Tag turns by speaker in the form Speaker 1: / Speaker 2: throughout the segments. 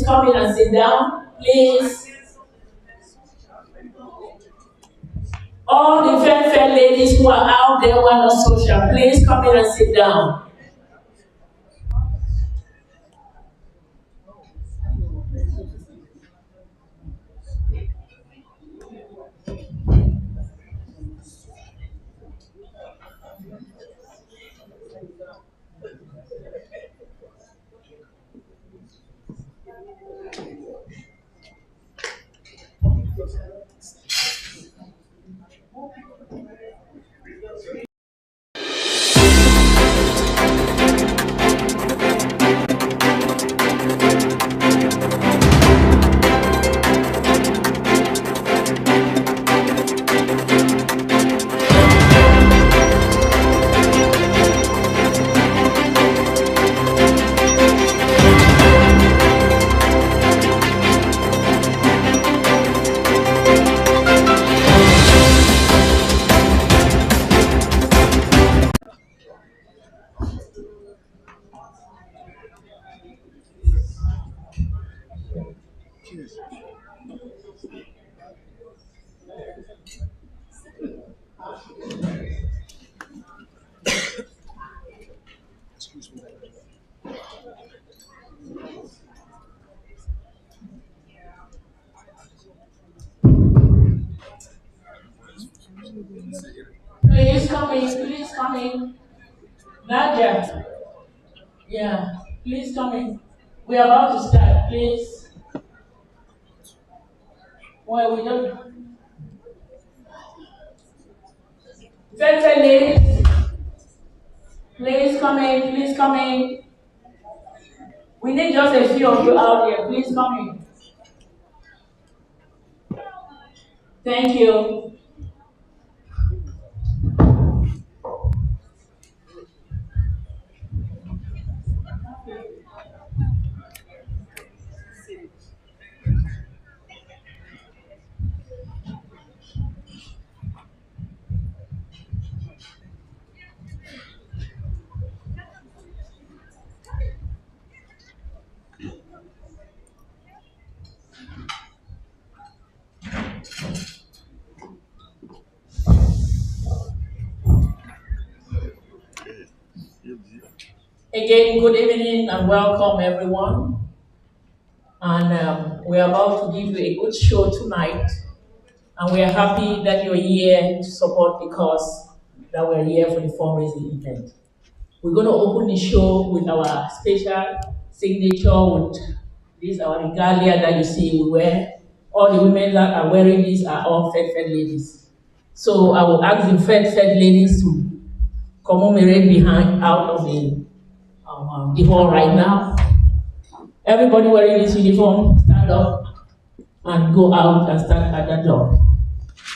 Speaker 1: come in and sit down, please. All the fair ladies who are out there who are not social, please come in and sit down. Please come in. Nadia. Yeah, please come in. We are about to start, please. Well, we don't. Fair ladies, please come in. We need just a few of you out here, please come in. Thank you. Again, good evening and welcome everyone. And we're about to give you a good show tonight. And we are happy that you're here to support the cause that we're here for the fundraising event. We're going to open the show with our special signature with this, our regalia that you see we wear. All the women that are wearing these are all fed ladies. So I will ask the fed ladies to commemorate behind out of the hall right now. Everybody wearing this uniform, stand up and go out and stand at that door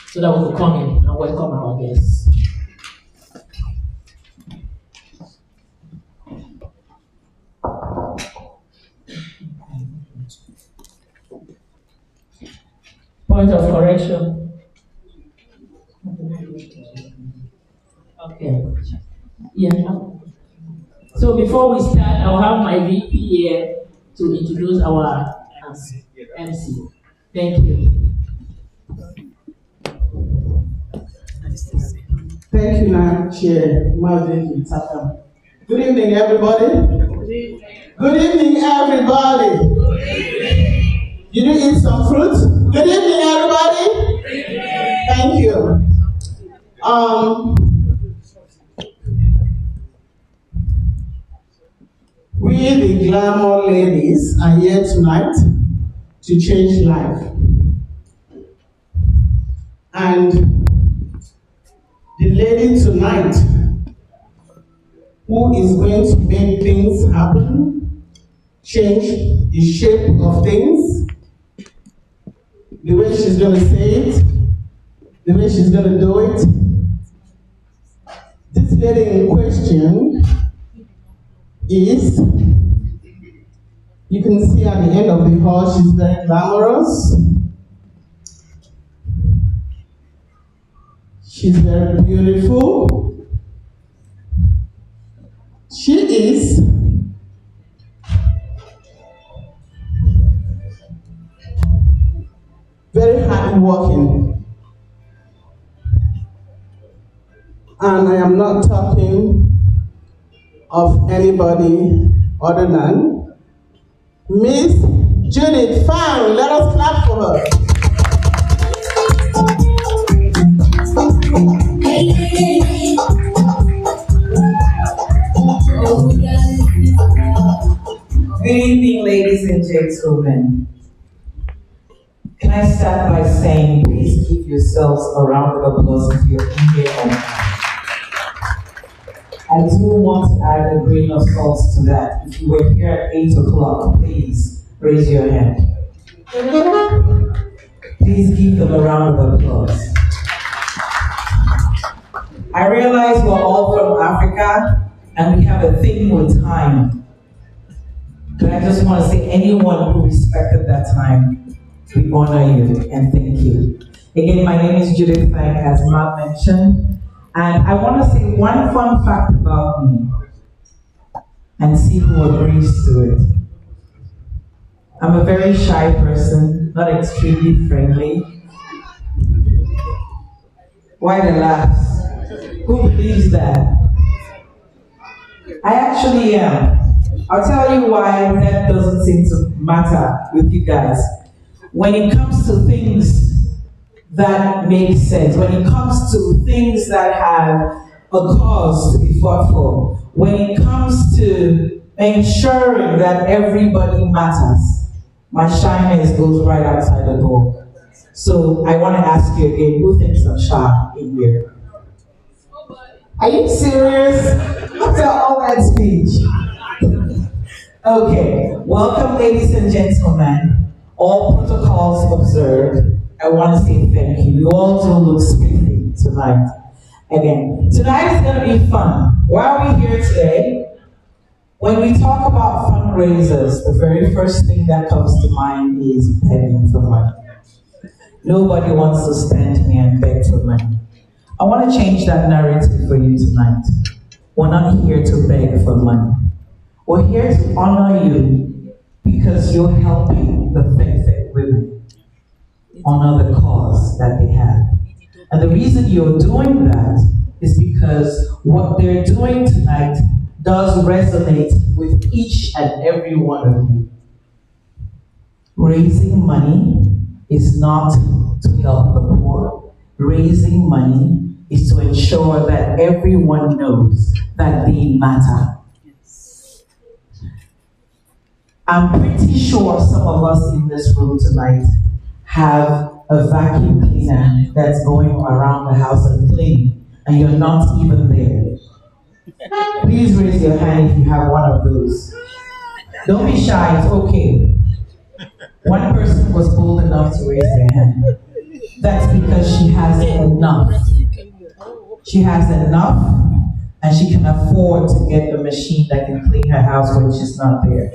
Speaker 1: so that we will come in and welcome our guests. Point of correction. Okay. Yeah. So before we start, I'll have my VP here to introduce our MC. Thank you.
Speaker 2: Thank you, Chair Marvin Takam. Good evening, everybody. Good evening. Good evening, everybody. Good evening. Did you eat some fruit? Good evening, everybody. Good evening. Thank you. We, the glamour ladies, are here tonight to change life. And the lady tonight who is going to make things happen, change the shape of things, the way she's going to say it, the way she's going to do it. This lady in question is, you can see at the end of the hall, she's very glamorous. She's very beautiful. She is I'm working. And I am not talking of anybody other than Miss Judith Fang. Let us clap for her.
Speaker 3: Good evening, ladies and gentlemen. Can I start by saying, please give yourselves a round of applause if you're in here on time. I do want to add a grain of salt to that. If you were here at 8 o'clock, please raise your hand. Please give them a round of applause. I realize we're all from Africa and we have a thing with time. But I just want to say, anyone who respected that time, we honor you and thank you. Again, my name is Judith Fang, as Mark mentioned. And I want to say one fun fact about me and see who agrees to it. I'm a very shy person, not extremely friendly. Why the laughs? Who believes that? I actually am. I'll tell you why that doesn't seem to matter with you guys. When it comes to things that make sense, when it comes to things that have a cause to be fought for, when it comes to ensuring that everybody matters, my shyness goes right outside the door. So I want to ask you again, who thinks I'm shy in here? Are you serious? After all that speech? Okay, welcome ladies and gentlemen. All protocols observed. I want to say thank you. You all do look spiffy tonight. Again, tonight is going to be fun. Why are we here today? When we talk about fundraisers, the very first thing that comes to mind is begging for money. Nobody wants to stand here and beg for money. I want to change that narrative for you tonight. We're not here to beg for money. We're here to honor you because you're helping the faith women honor the cause that they have. And the reason you're doing that is because what they're doing tonight does resonate with each and every one of you. Raising money is not to help the poor. Raising money is to ensure that everyone knows that they matter. I'm pretty sure some of us in this room tonight have a vacuum cleaner that's going around the house and cleaning, and you're not even there. Please raise your hand if you have one of those. Don't be shy, it's okay. One person was bold enough to raise their hand. That's because she has enough. She has enough, and she can afford to get a machine that can clean her house when she's not there.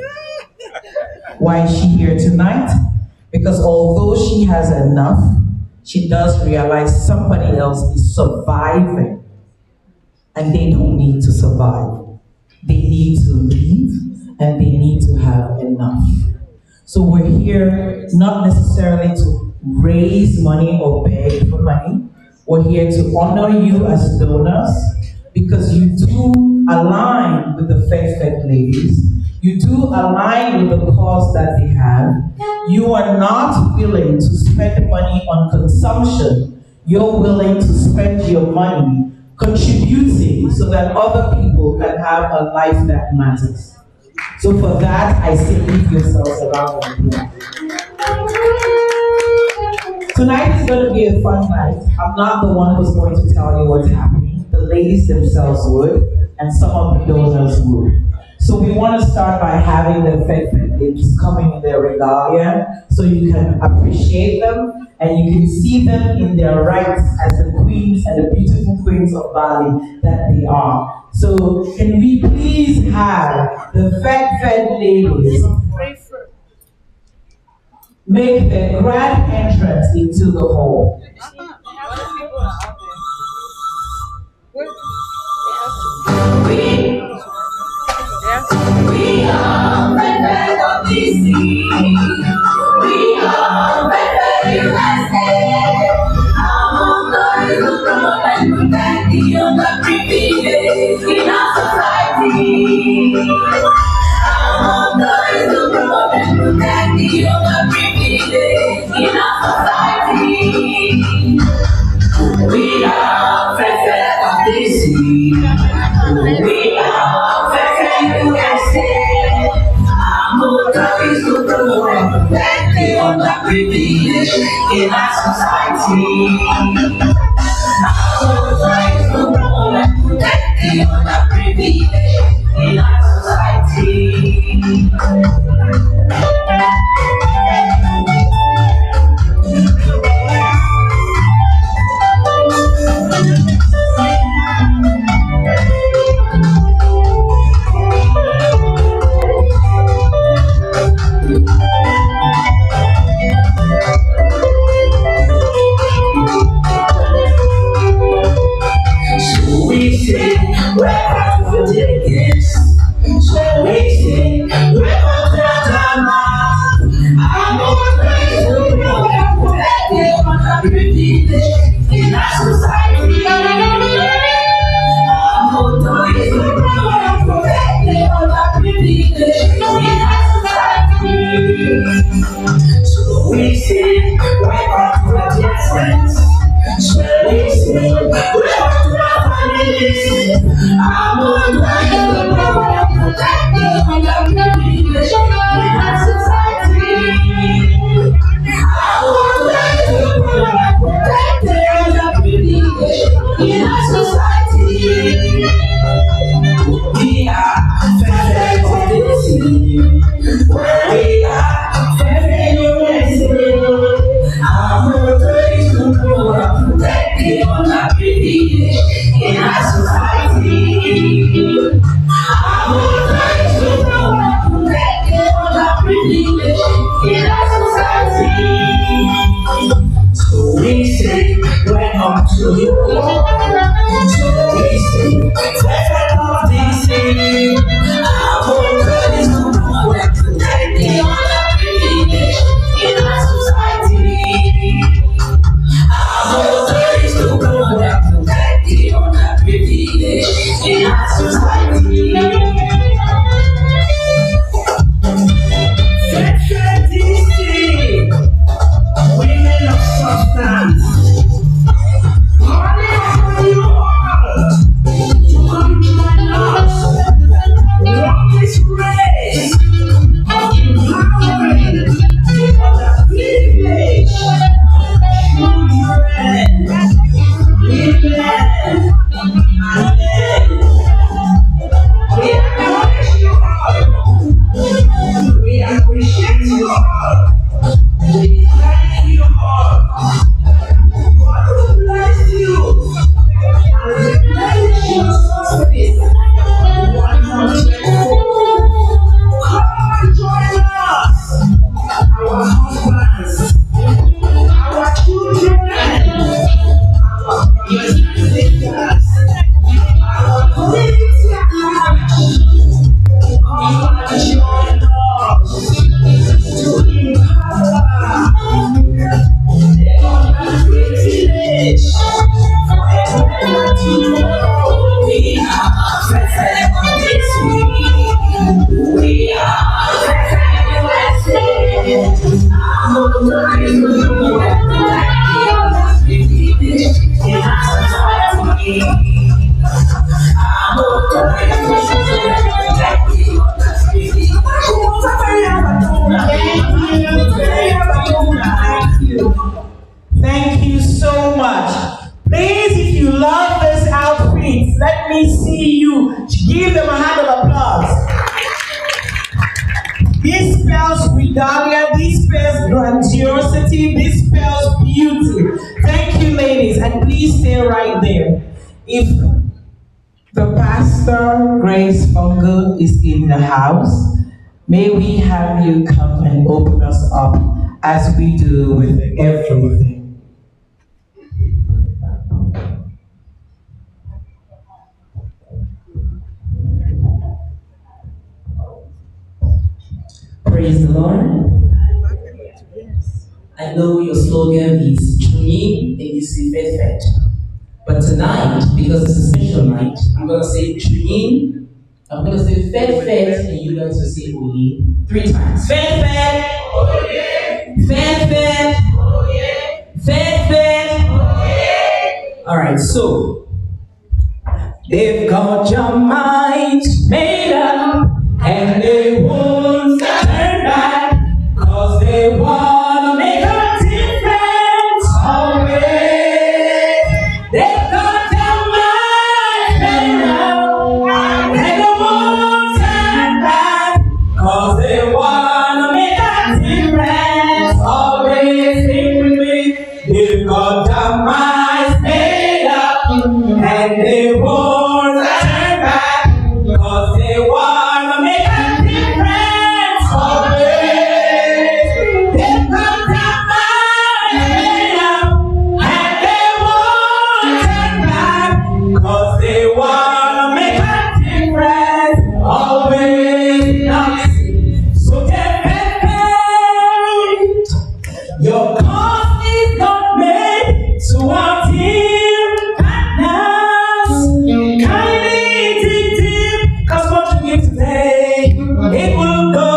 Speaker 3: Why is she here tonight? Because although she has enough, she does realize somebody else is surviving, and they don't need to survive. They need to live, and they need to have enough. So we're here not necessarily to raise money or beg for money. We're here to honor you as donors because you do align with the faith-fed ladies. You do align with the cause that they have. You are not willing to spend money on consumption. You're willing to spend your money contributing so that other people can have a life that matters. So for that, I say give yourselves a round of applause. Tonight is going to be a fun night. I'm not the one who's going to tell you what's happening. The ladies themselves would, and some of the donors would. So we want to start by having the faith-fed ladies coming in their regalia so you can appreciate them and you can see them in their rights as the queens and the beautiful queens of Bali that they are. So can we please have the faith-fed ladies make their grand entrance into the hall.
Speaker 4: We are Red of DC. We are Red USA.
Speaker 3: You're the privilege in our society. We are perfect of this. We are perfect USA. Our motto is to promote the underprivileged in our society. Our motto is to promote the underprivileged in our society. Thank you so much. Please, if you love this outfit, let me see you. Give them a hand of applause. This spells regalia, this spells grandiosity, this spells beauty. Thank you, ladies, and please stay right there. If the pastor, Grace Fungal, is in the house, may we have you come and open us up as we do with everything.
Speaker 4: Praise the Lord. I know your slogan is tune in and you say perfect. But tonight, because it's a special night, I'm going to say tune in, I'm going to say perfect, and you guys will say oye 3 times. Perfect! right, so they've got your mind made up and they won't turn back, 'cause they wanna make a difference always. They've got your mind made up and they won't turn back, 'cause they wanna make a difference always. Sing with me. They've got their minds made up and they won't turn back, 'cause they wanna make a difference always. They've got their minds made up and they won't turn back, 'cause they wanna make a difference always. Now listen, so get paid. Your cause is not made to out here partners. Kindly dig deep, 'cause what you give today, it will go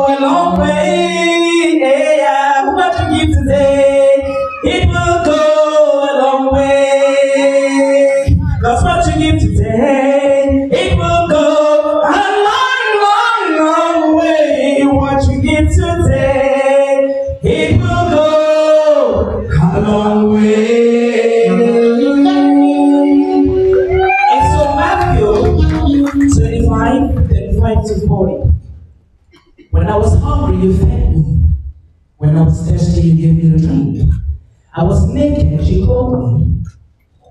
Speaker 4: a long way. Yeah, what you give today, it will go a long way. 'Cause what you give today, it will go a long, long, long way. What you give today, it will go a long way. And so Matthew 25, 35 to 40. When I was hungry, you fed me. When I was thirsty, you gave me to drink. I was naked, you clothed me.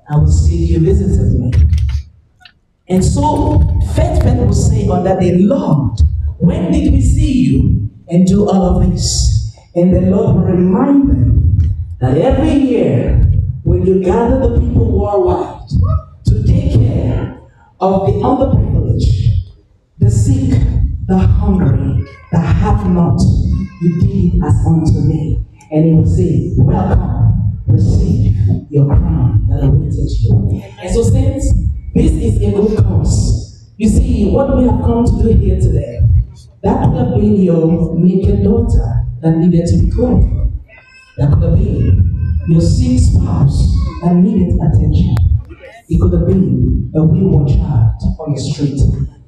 Speaker 4: I was sick, you visited me. And so, faith will say on that day, Lord, when did we see you and do all of this? And the Lord will remind them that every year, when you gather the people worldwide to take care of the underprivileged, the sick, the hungry, the have not, you did it as unto me. And he will say, welcome, receive your crown that awaited you. And so, saints, this is a good cause. You see, what we have come to do here today, that could have been your naked daughter that needed to be clothed. That could have been your sick spouse that needed attention. It could have been a wayward child on the street.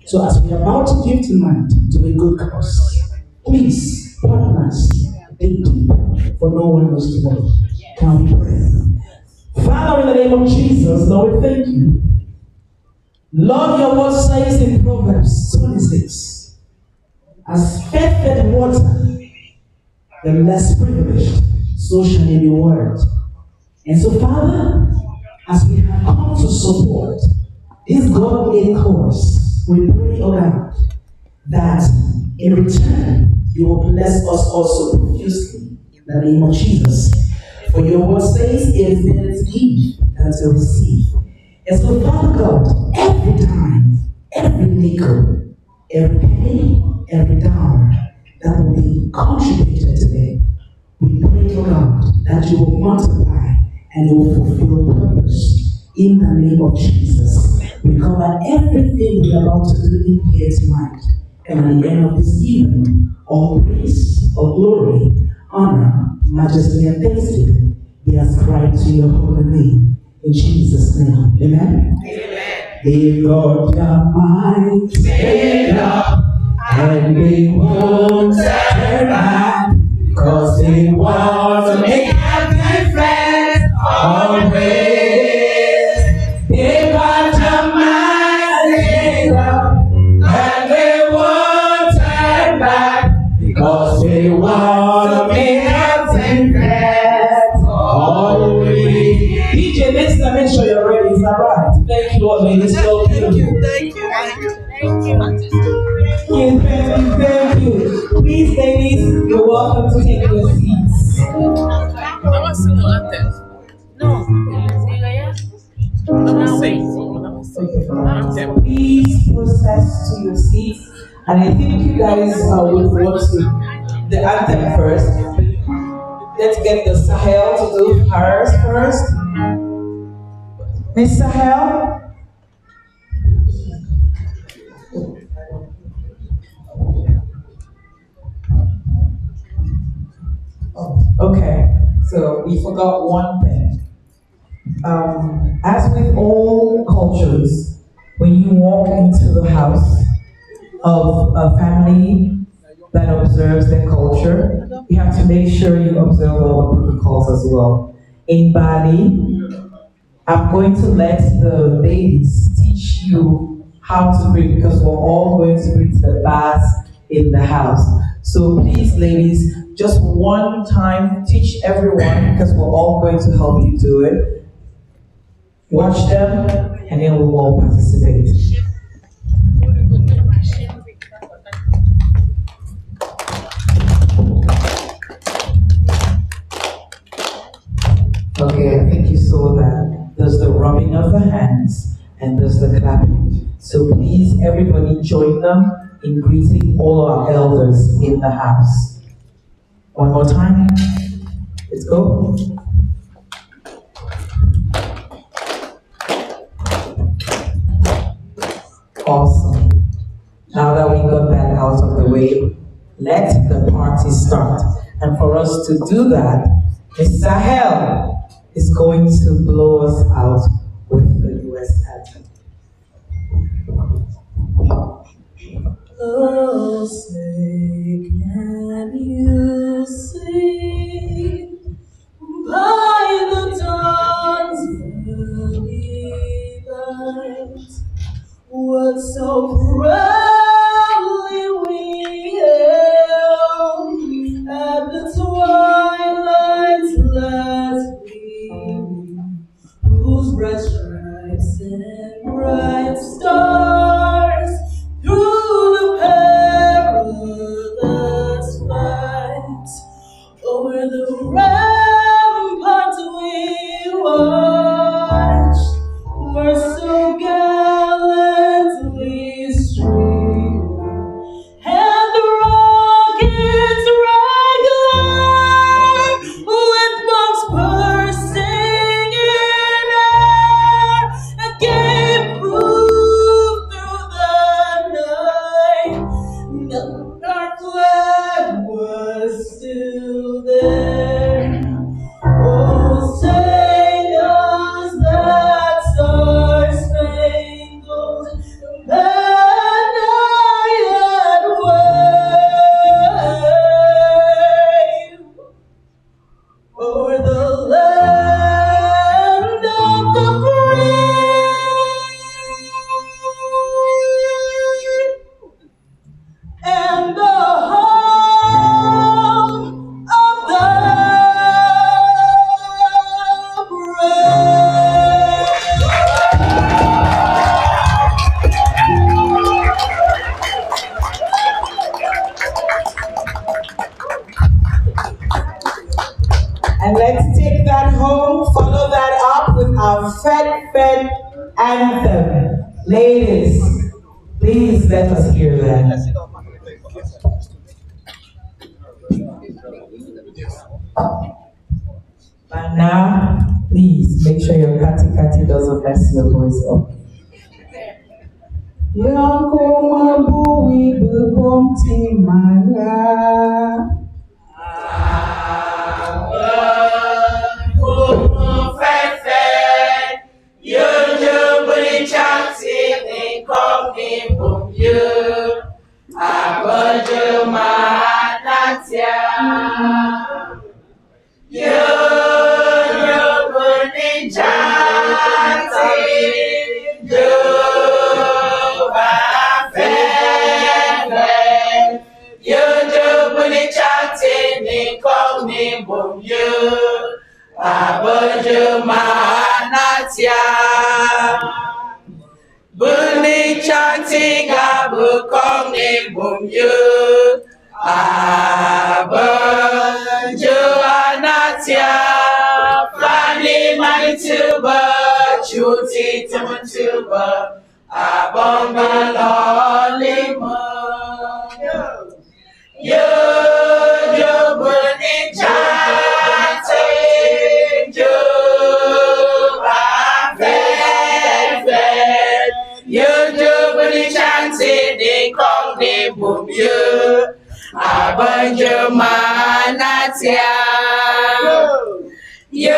Speaker 4: So as we are about to give tonight to a good cause, please, partners, dig deep, for no one knows tomorrow. Can we pray? Father, in the name of Jesus, Lord, we thank you. Lord, your word says in Proverbs 26, as faith fed water, the less privileged, so shall they be rewarded. And so, Father, as we have come to support this God-made cause, we pray, oh God, that in return, you will bless us also profusely in the name of Jesus. For your word says it is better to give than to receive. And so, Father God, every time, every nickel, every penny, every dollar that will be contributed today, we pray, oh God, that you will multiply and you will fulfill purpose in the name of Jesus. We cover everything we are about to do in here tonight. And at the end of this evening, all praise, all glory, honor, majesty, and thanksgiving be ascribed to your holy name. In Jesus' name. Amen? Amen. They got their minds made up and they won't turn back, 'cause they want to make a difference always. They got their minds made up and they won't turn back, because they want to make a difference always. DJ, next time, make sure you're ready. Is that right? Thank you, Lord. May this so beautiful.
Speaker 5: Thank you.
Speaker 4: Thank you. Please, ladies, you're welcome to take your seats. Please process to your seats. And I think you guys will want to the anthem first. Let's get the Sahel to do hers first. Miss Sahel? Oh, okay. So we forgot one thing.
Speaker 3: As with all cultures, when you walk into the house of a family that observes their culture, you have to make sure you observe all the protocols as well. In Bali, I'm going to let the ladies teach you how to greet because we're all going to greet the baths in the house. So please, ladies, just one time, teach everyone because we're all going to help you do it. Watch them, and then we'll all participate. Okay, I think you saw that. There's the rubbing of the hands, and there's the clapping. So please, everybody join them in greeting all our elders in the house. One more time. Let's go. Awesome. Now that we got that out of the way, let the party start. And for us to do that, Ms. Sahel is going to blow us out with the US anthem. Oh, say, can you see by the dawn's early light what so proudly we hailed at the twilight's last gleaming, whose bright stripes and bright stars through the perilous fight over the rampart we watched were so gallantly streaming, and the rocket's red glare with bombs bursting in air gave proof through the night that our flag was still there. Oh, say does that star-spangled banner yet wave o'er the land of the free and the home of the And let's take that home, follow that up with our Fed anthem. Ladies, please let us hear that. But now, please make sure your kati doesn't mess your voice up. Yanko mabui bubomti mala. Bunny chanting abu kong ni bum yu abu anatia fani mani tuba chuti tuba abomba loli mo yo bunny chanting yo they call me boom you abanja manatia yo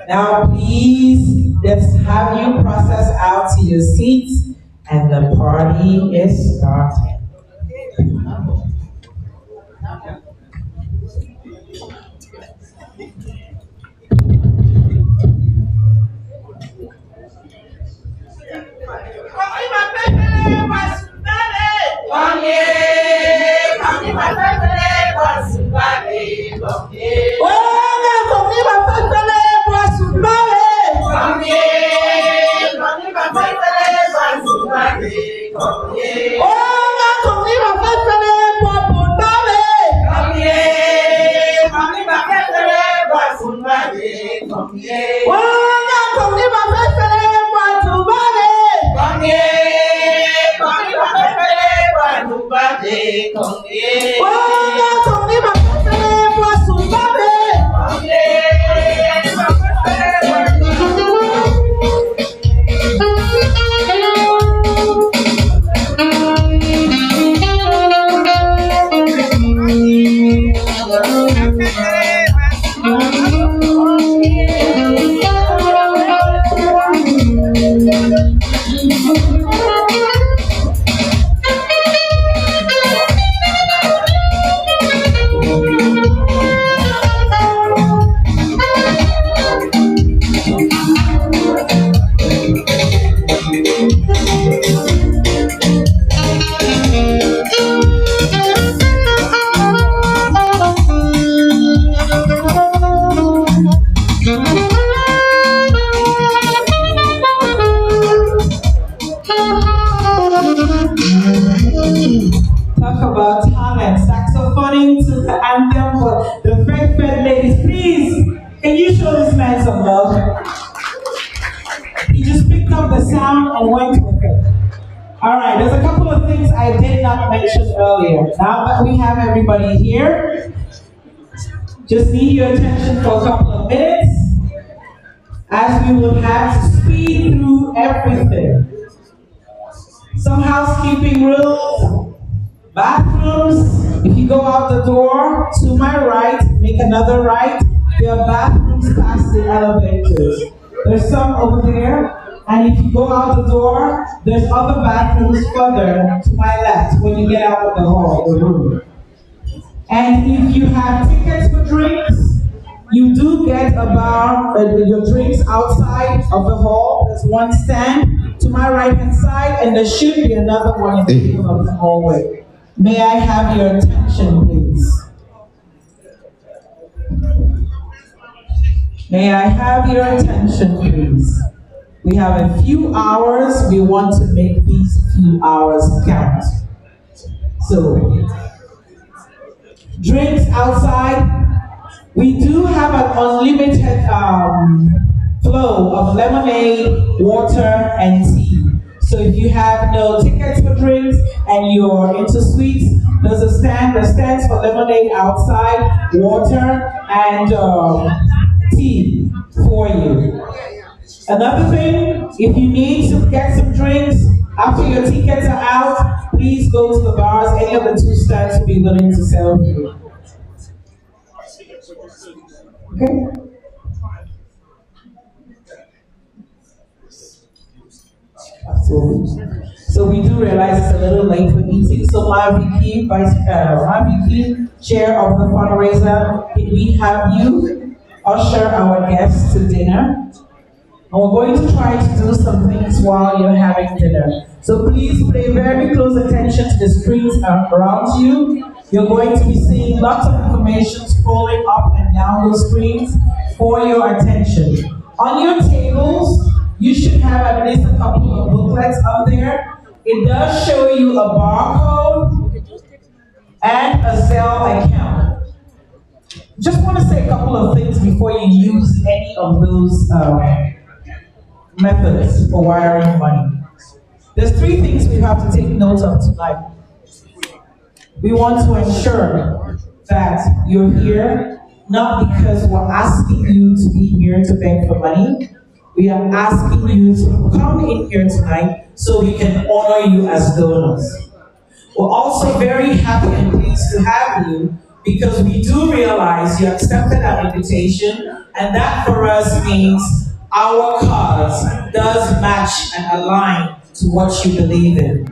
Speaker 3: Now please, let's have you process out to your seats, and the party is starting. Now that we have everybody here, just need your attention for a couple of minutes, as we will have to speed through everything. Some housekeeping rules, bathrooms. If you go out the door to my right, make another right. There are bathrooms past the elevators. There's some over there. And if you go out the door, there's other bathrooms further to my left when you get out of the hall, the room. And if you have tickets for drinks, you do get a bar, your drinks outside of the hall. There's one stand to my right-hand side, and there should be another one in the middle of the hallway. May I have your attention, please? May I have your attention, please? We have a few hours. We want to make these few hours count. So, drinks outside. We do have an unlimited flow of lemonade, water, and tea. So if you have no tickets for drinks and you're into sweets, there's a stand that stands for lemonade outside, water, and tea for you. Another thing, if you need to get some drinks after your tickets are out, please go to the bars. Any of the two stands will be willing to sell you. Okay? Absolutely. So we do realize it's a little late for eating. So Mavi King, Chair of the Fundraiser, can we have you usher our guests to dinner? And we're going to try to do some things while you're having dinner. So please pay very close attention to the screens around you. You're going to be seeing lots of information scrolling up and down those screens for your attention. On your tables, you should have at least a couple of booklets up there. It does show you a barcode and a Zelle account. Just want to say a couple of things before you use any of those methods for wiring money. There's three things we have to take note of tonight. We want to ensure that you're here not because we're asking you to be here to beg for money.
Speaker 4: we are asking you to come in here tonight so we can honor you as donors. We're also very happy and pleased to have you because we do realize you accepted our invitation, and that for us means our cause does match and align to what you believe in.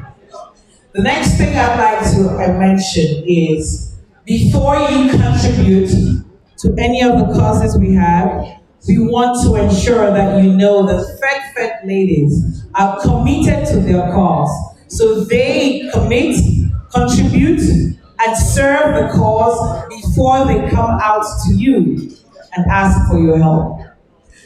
Speaker 4: The next thing I'd like to mention is, before you contribute to any of the causes we have, we want to ensure that you know the FED ladies are committed to their cause. So they commit, contribute, and serve the cause before they come out to you and ask for your help.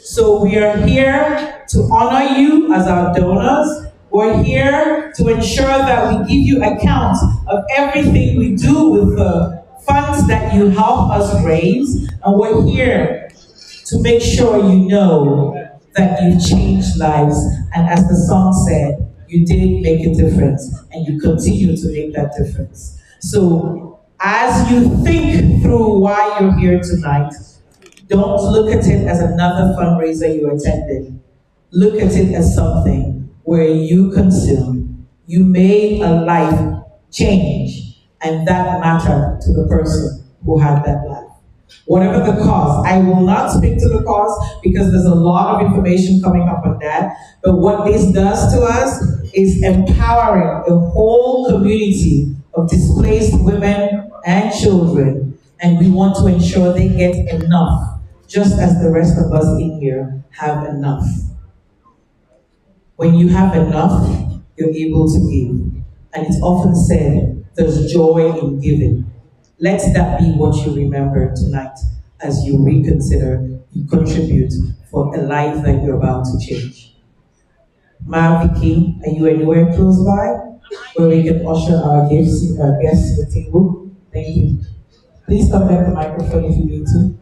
Speaker 4: So we are here to honor you as our donors. We're here to ensure that we give you account of everything we do with the funds that you help us raise. And we're here to make sure you know that you've changed lives. And as the song said, you did make a difference and you continue to make that difference. So as you think through why you're here tonight, don't look at it as another fundraiser you attended. Look at it as something where you consumed, you made a life change, and that mattered to the person who had that life. Whatever the cause, I will not speak to the cause because there's a lot of information coming up on that, but what this does to us is empowering a whole community of displaced women and children, and we want to ensure they get enough, just as the rest of us in here have enough. When you have enough, you're able to give. And it's often said, there's joy in giving. Let that be what you remember tonight as you reconsider, you contribute for a life that you're about to change. Ma, Vicky, are you anywhere close by where we can usher our guests to the table? Thank you. Please come back to the microphone if you need to.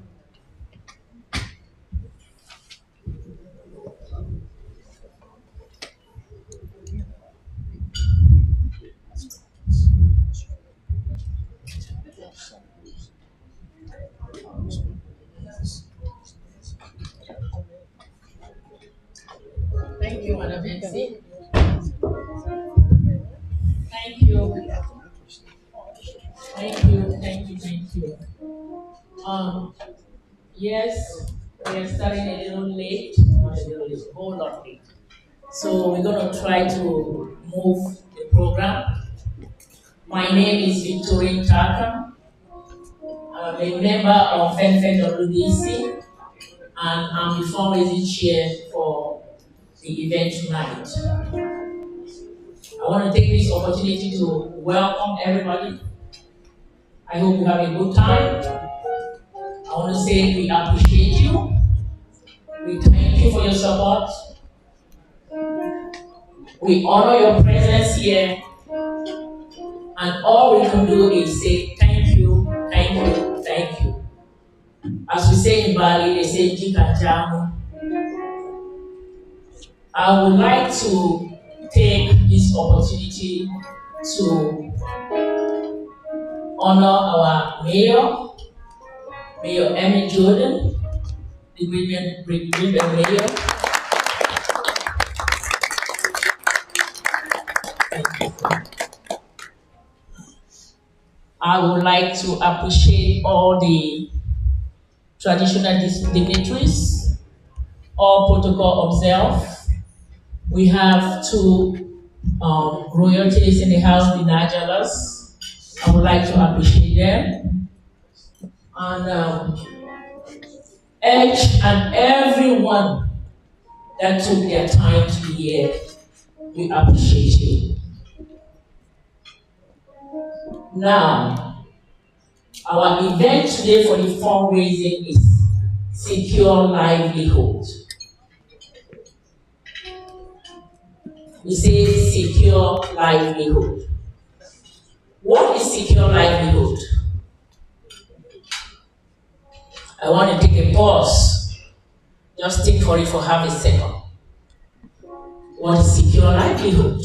Speaker 1: Thank you, Madam MC. Thank you. Thank you, thank you, thank you. Yes, we are starting a little late, not a little, a whole lot late. So we're going to try to move the program. My name is Victorine Taka. I'm a member of FED and I'm the fundraising chair for the event tonight. I want to take this opportunity to welcome everybody. I hope you have a good time. I want to say we appreciate you. We thank you for your support. We honor your presence here. And all we can do is say thank you, thank you, thank you. As we say in Bali, they say Jikanjamu. I would like to take this opportunity to honor our mayor, Mayor Emmy Jordan, the Brisbane mayor. I would like to appreciate all the traditional dignitaries, all protocol observed. We have two royalties in the house, the Nigeras. I would like to appreciate them. And each and everyone that took their time to be here, we appreciate you. Now, our event today for the fundraising is Secure Livelihood. We say secure livelihood. What is secure livelihood? I want to take a pause. Just think for it for half a second. What is secure livelihood?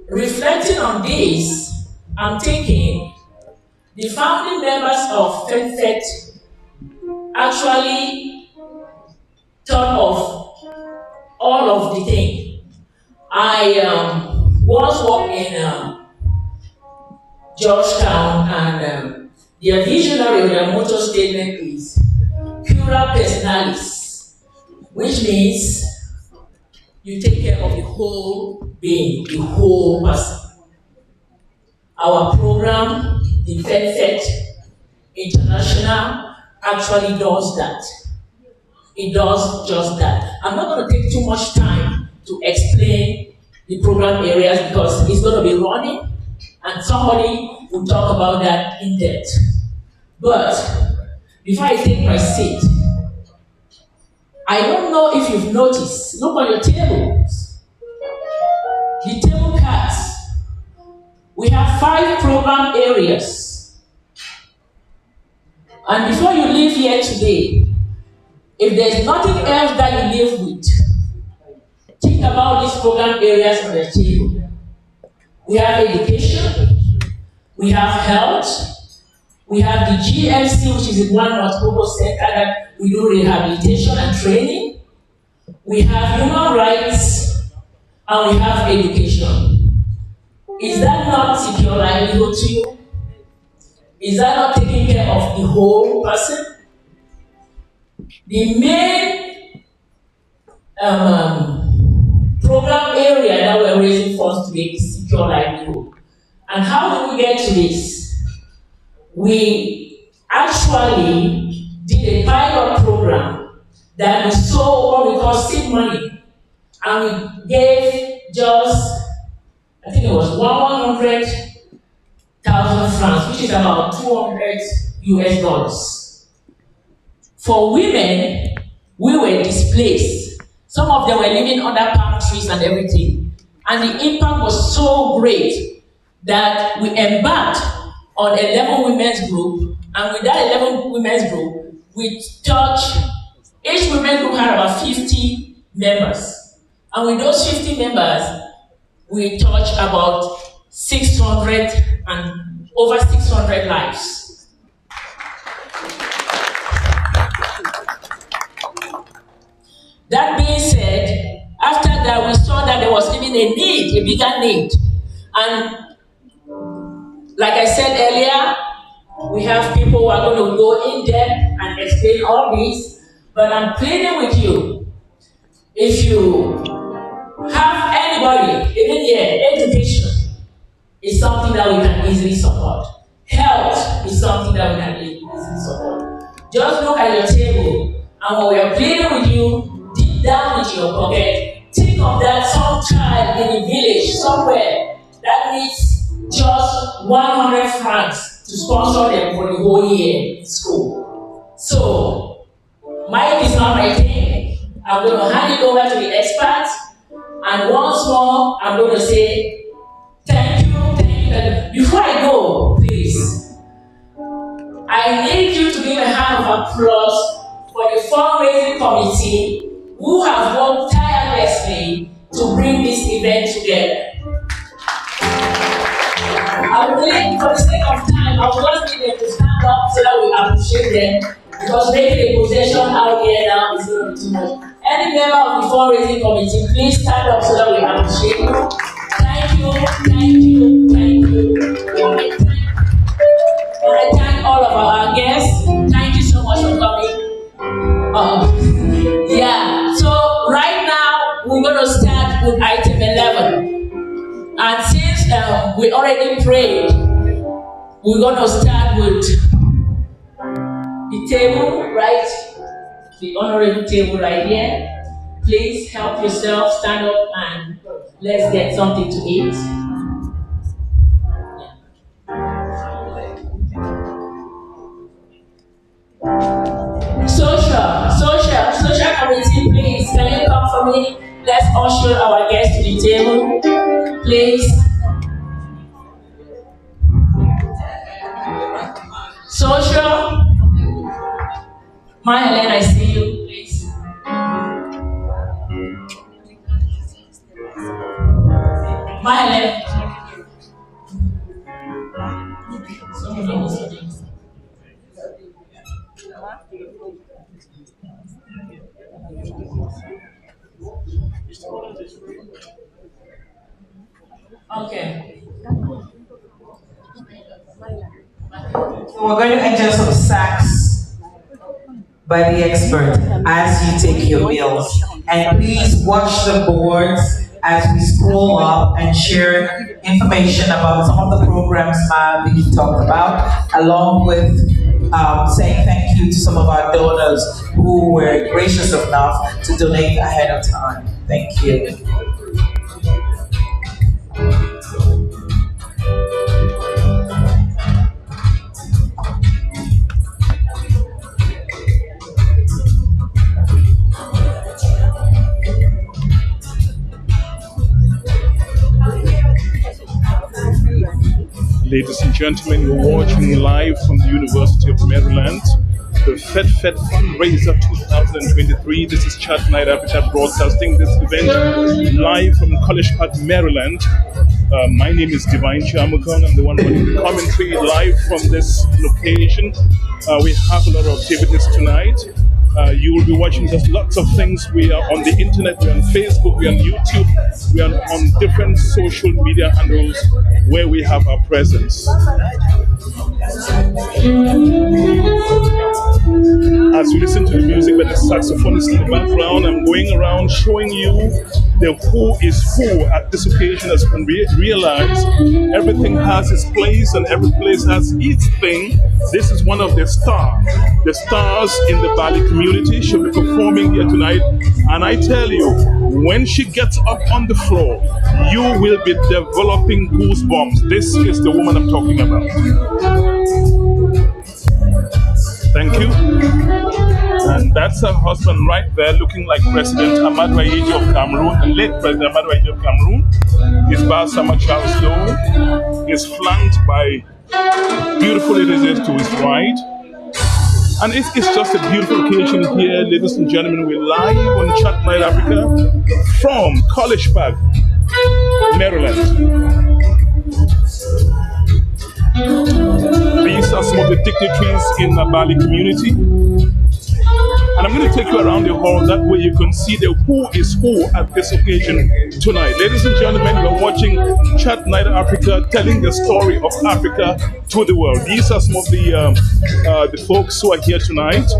Speaker 1: Reflecting on this, I'm thinking the founding members of FED actually thought of all of the thing. I once worked in Georgetown, and their visionary, their motto statement is Cura Personalis, which means you take care of the whole being, the whole person. Our program, the FedFed International, actually does that. It does just that. I'm not going to take too much time to explain the program areas because it's going to be running and somebody will talk about that in depth. But before I take my seat, I don't know if you've noticed, look on your tables. The table cards. We have 5 program areas. And before you leave here today, if there's nothing else that you live with, think about these program areas on the table. We have education, we have health, we have the GMC, which is one multipurpose center that we do rehabilitation and training. We have human rights, and we have education. Is that not secure livelihood to you? Is that not taking care of the whole person? The main program area that we're raising funds to make is secure livelihood. And how did we get to this? We actually did a pilot program that we sold what we call seed money, and we gave just, I think it was 100,000 francs, which is about $200 US. For women, we were displaced. Some of them were living under palm trees and everything. And the impact was so great that we embarked on 11 women's group. And with that 11 women's group, we touched, each women's group had about 50 members. And with those 50 members, we touched about 600 and over 600 lives. That being said, after that we saw that there was even a need, a bigger need. And like I said earlier, we have people who are going to go in depth and explain all this, but I'm pleading with you, if you have anybody, even here, education is something that we can easily support. Health is something that we can easily support. Just look at your table, and when we are pleading with you, deep down into your pocket, think of that some child in a village somewhere that needs just 100 francs to sponsor them for the whole year in school. So, mine is not my thing. I'm going to hand it over to the experts, and once more, I'm going to say thank you. Before I go, please, I need you to give a hand of applause for the fundraising committee who have worked tirelessly to bring this event together. I would like, for the sake of time, I would just need them to stand up so that we appreciate them, because making a possession out here now is going to be too much. Any member of the fundraising committee, please stand up so that we appreciate you. Thank you, thank you, thank you. And I thank all of our guests. Thank you so much for coming. Yeah, so right now we're going to start with item 11. And since we already prayed, we're going to start with the table, right? The honorable table right here. Please help yourself, stand up, and let's get something to eat. Social committee, please, can you come for me? Let's usher our guests to the table, please. Social, Helen, I see you, please. Helen. Okay.
Speaker 3: So we're going to enter some sacks by the expert as you take your meals. And please watch the boards as we scroll up and share information about some of the programs Vicky talked about, along with saying thank you to some of our donors who were gracious enough to donate ahead of time. Thank you.
Speaker 5: Ladies and gentlemen, you're watching live from the University of Maryland, the FED Fundraiser 2023. This is Chatnite Africa broadcasting this event live from College Park, Maryland. My name is Divine Chamukon. I'm the one running the commentary live from this location. We have a lot of activities tonight. You will be watching just lots of things. We are on the internet, we're on Facebook, we're on YouTube, we are on different social media handles where we have our presence. As you listen to the music by the saxophonist in the background, I'm going around showing you the who is who at this occasion. As you can realize, everything has its place and every place has its thing. This is one of the stars. The stars in the Bali community. She'll be performing here tonight. And I tell you, when she gets up on the floor, you will be developing goosebumps. This is the woman I'm talking about. Thank you. And that's her husband right there, looking like President Ahmad Rayeji of Cameroon, the late President Ahmad Rayeji of Cameroon. His bar Sama Charles Lowe is flanked by beautiful ladies to his right. And it's just a beautiful occasion here, ladies and gentlemen. We're live on Chatnite Africa from College Park, Maryland. These are some of the dignitaries in the Bali community. And I'm going to take you around the hall. That way you can see the who is who at this occasion tonight. Ladies and gentlemen, we're watching Chatnite Africa, telling the story of Africa to the world. These are some of the folks who are here tonight.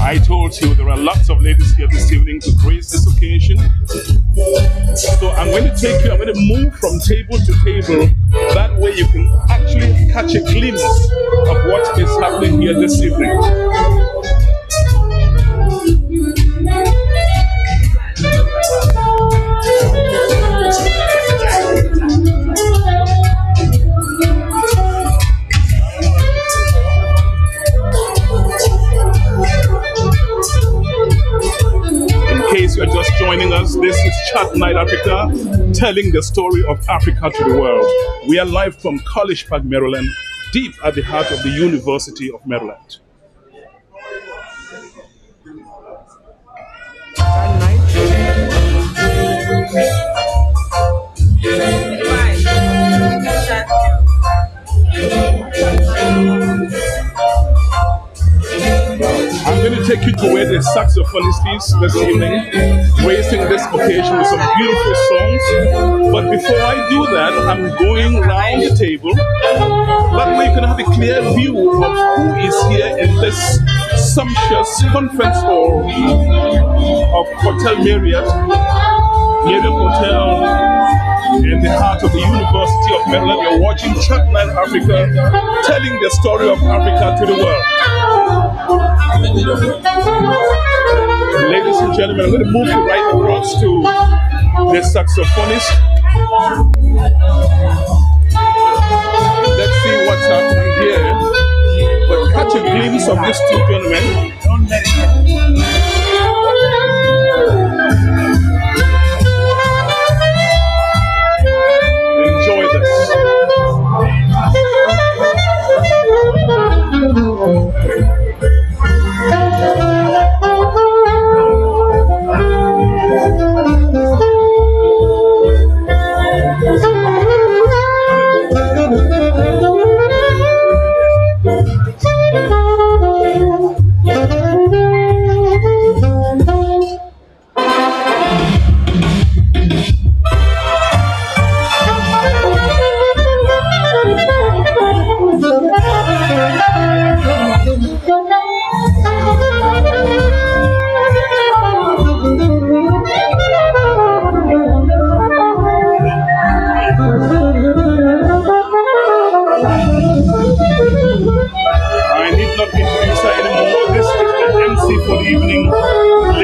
Speaker 5: I told you there are lots of ladies here this evening to grace this occasion. So I'm going to move from table to table. That way you can actually catch a glimpse of what is happening here this evening. You're just joining us. This is Chatnite Africa, telling the story of Africa to the world. We are live from College Park, Maryland, deep at the heart of the University of Maryland. I'm going to take you to where the saxophonist is this evening, gracing this occasion with some beautiful songs. But before I do that, I'm going round the table. That way you can have a clear view of who is here in this sumptuous conference hall of Hotel Marriott, Marriott Hotel, in the heart of the University of Maryland. You're watching Chatnite Africa, telling the story of Africa to the world. Ladies and gentlemen, I'm going to move you right across to the saxophonist. Let's see what's happening here. But catch a glimpse of these two gentlemen. Don't let it enjoy this.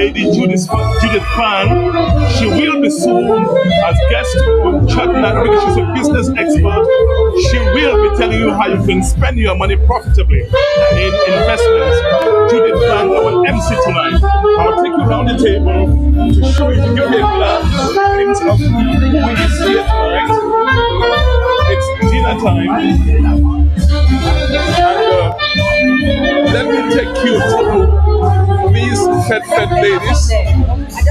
Speaker 5: Lady Judith Fan. She will be soon as guest on Chatnite Africa. She's a business expert. She will be telling you how you can spend your money profitably in investments. Judith Fan, our MC tonight. I'll take you around the table to show you, to give you a glimpse of who is here tonight. It's dinner time. And let me take you to these fed ladies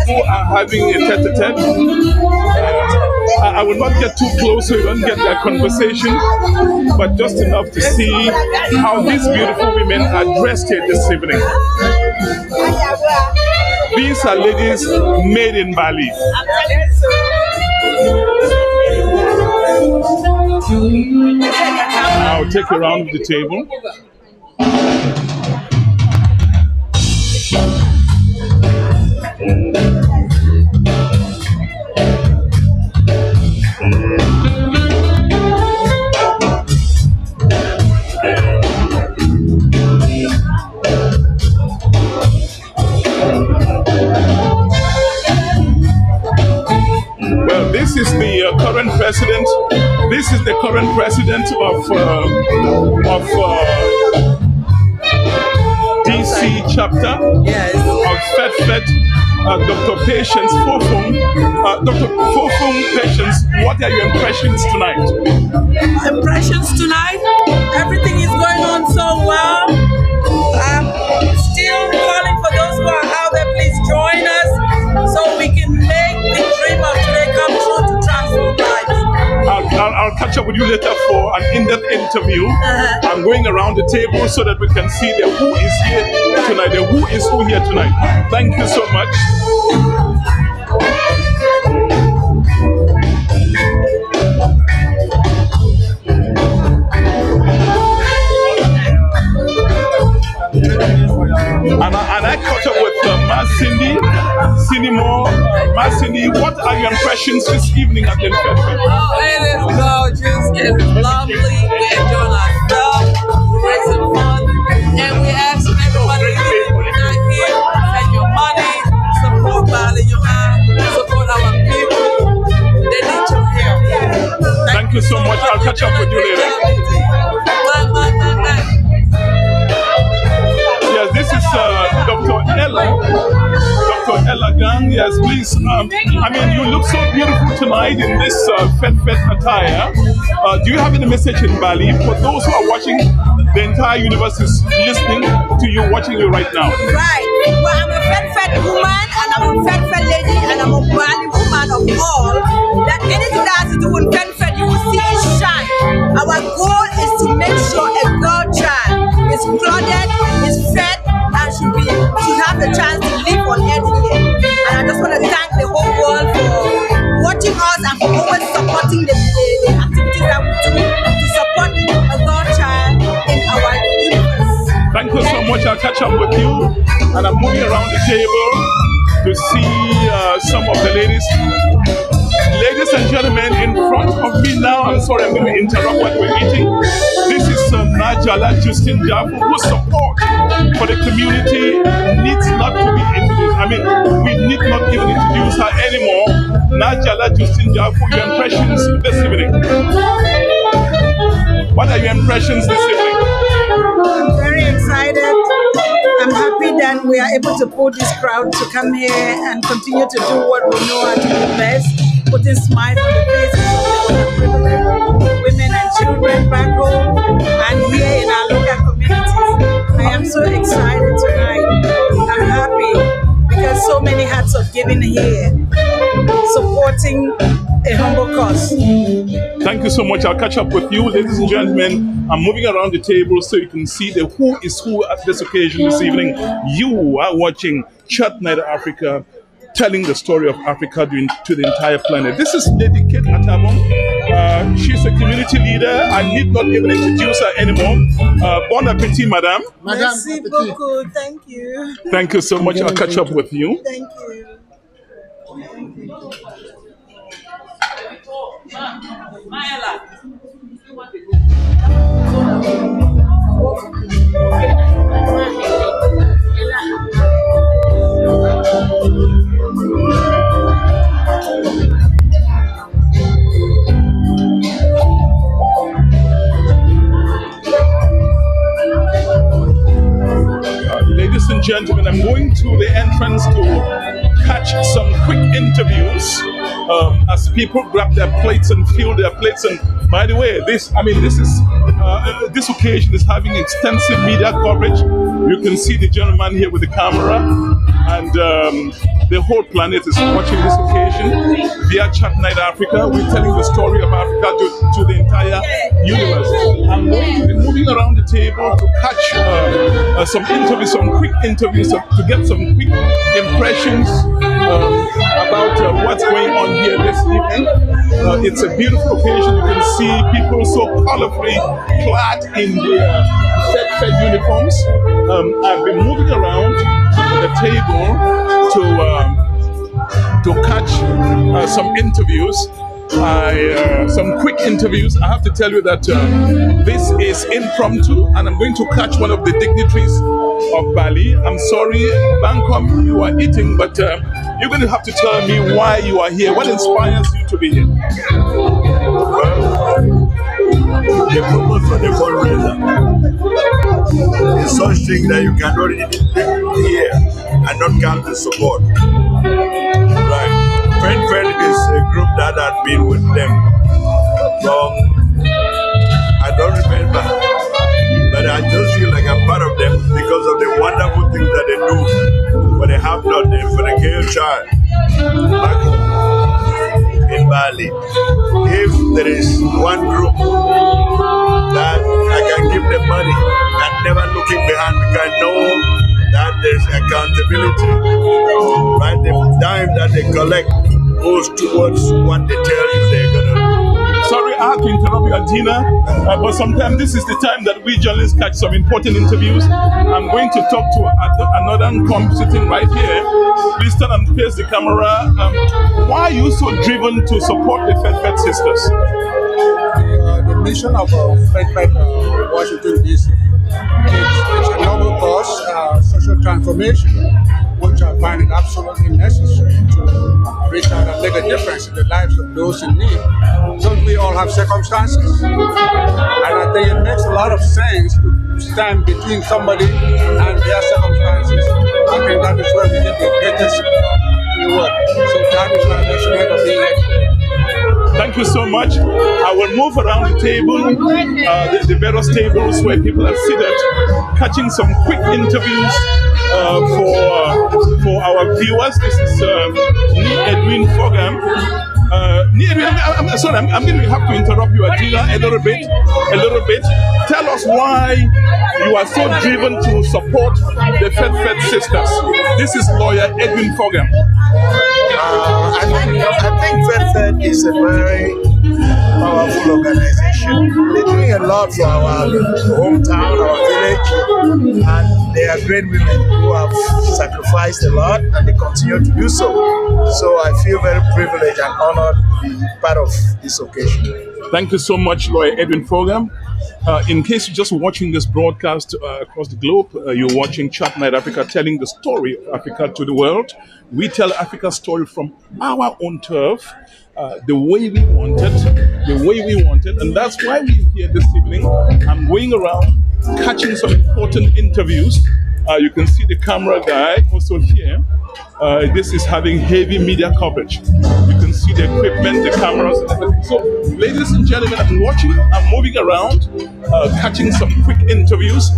Speaker 5: who are having a tete-a-tete. I will not get too close so you don't get their conversation, but just enough to see how these beautiful women are dressed here this evening. These are ladies made in Bali. I'll take you around the table. Well, this is the current president. This is the current president of DC chapter of FED, Dr. Patience Fofung. Dr. Fofung Patience, what are your impressions tonight?
Speaker 6: Impressions tonight? Everything is going on so well. I'm still calling for those who are out there, please join us so we can make the dream of today come true to transform lives.
Speaker 5: I'll catch up with you later for an in-depth interview. I'm going around the table so that we can see the who is here tonight, the who is who here tonight. Thank you so much. And I caught up with Cindy Moore. Cindy, what are your impressions this evening at the event?
Speaker 6: Oh, it is gorgeous. It is lovely. We enjoy ourselves. We're raising funds. And we ask everybody to get here, send your money, support Bali, support our people. They need your help.
Speaker 5: Thank you so much. I'll catch up with you later. Yes, this is Dr. Ella Gang. Yes, please. I mean, you look so beautiful tonight in this Fed attire. Do you have any message in Bali for those who are watching? The entire universe is listening to you, watching you right now.
Speaker 7: Right. Well, I'm a Fed woman, and I'm a Fed lady, and I'm a Bali woman of all. That anything that has to do with Fed, you will see it shine. Our goal is to make sure a girl child is flooded, is fed, and should have the chance to live on earth here. And I just want to thank the whole world for watching us and for always supporting the activities that we do to support a girl child in our universe.
Speaker 5: Thank you so much. I'll catch up with you. And I'm moving around the table to see some of the ladies. Ladies and gentlemen, in front of me now, I'm sorry, I'm going to interrupt what we're eating. This is Najala Justin Jafu, whose support for the community needs not to be introduced. I mean, we need not even introduce her anymore. Najala Justin Jafu, your impressions this evening? What are your impressions this evening?
Speaker 7: I'm very excited. I'm happy that we are able to pull this crowd to come here and continue to do what we know how to do best, putting smiles on the faces of the underprivileged women and children back home and here in our local communities. I am so excited tonight. I'm happy because so many hearts of giving here, supporting a humble cause.
Speaker 5: Thank you so much. I'll catch up with you, ladies and gentlemen. I'm moving around the table so you can see the who is who at this occasion this evening. You are watching Chatnite Africa, telling the story of Africa to the entire planet. This is Lady Kate Atabon. She's a community leader. I need not even introduce her anymore. Bon appetit, madame.
Speaker 7: Merci beaucoup. Thank you.
Speaker 5: Thank you so much. I'll catch up with you.
Speaker 7: Thank you.
Speaker 5: entrance to catch some quick interviews as people grab their plates and fill their plates. And by the way, this occasion is having extensive media coverage. You can see the gentleman here with the camera, and the whole planet is watching this occasion via Chatnite Africa. We're telling the story of Africa to the entire universe. I'm going to be moving around the table to catch some interviews, some quick interviews, to get some quick impressions about what's going on here this evening. It's a beautiful occasion. You can see people so colorfully clad in their fed uniforms. I've been moving around the table to catch some interviews, some quick interviews. I have to tell you that this is impromptu, and I'm going to catch one of the dignitaries of Bali. I'm sorry, Bangkok, you are eating, but you're going to have to tell me why you are here. What inspires you to be here?
Speaker 8: The purpose for the fundraiser is such thing that you cannot really hear and not come to support. Right. Friend is a group that had been with them from, I don't remember, but I just feel like I'm part of them because of the wonderful things that they do for the have-not-done, for the girl child back home in Bali. If there is one group that I can give them money and never looking behind, because I know that there's accountability, right? The dime that they collect goes towards what they tell you they're gonna do.
Speaker 5: Sorry, I have to interrupt you, Adina, but sometimes this is the time that we journalists catch some important interviews. I'm going to talk to another comp sitting right here. Please turn and face the camera. Why are you so driven to support the Fed sisters?
Speaker 9: The mission of Fed Washington DC is a noble cause, social transformation, which I find it absolutely necessary to reach out and make a difference in the lives of those in need. Don't we all have circumstances? And I think it makes a lot of sense to stand between somebody and their circumstances. I think that is where we get the greatest reward. So that is my rationale of being here.
Speaker 5: Thank you so much. I will move around the table, the various tables where people are seated, catching some quick interviews for our viewers. This is Edwin Fogam. I'm sorry, I'm going to have to interrupt you, Adina, a little bit. Tell us why you are so driven to support the Fed sisters. This is lawyer Edwin Fogam.
Speaker 8: I think Fed is a very powerful organization. They're doing a lot for our hometown, our village, and they are great women who have sacrificed a lot, and they continue to do so. So I feel very privileged and honored to be part of this occasion.
Speaker 5: Thank you so much, lawyer Edwin Fogam. In case you're just watching this broadcast across the globe, you're watching Chatnite Africa, telling the story of Africa to the world. We tell Africa's story from our own turf, the way we want it, and that's why we're here this evening. I'm going around catching some important interviews. You can see the camera guy also here. This is having heavy media coverage. You can see the equipment, the cameras, and everything. So, ladies and gentlemen, I'm moving around, catching some quick interviews.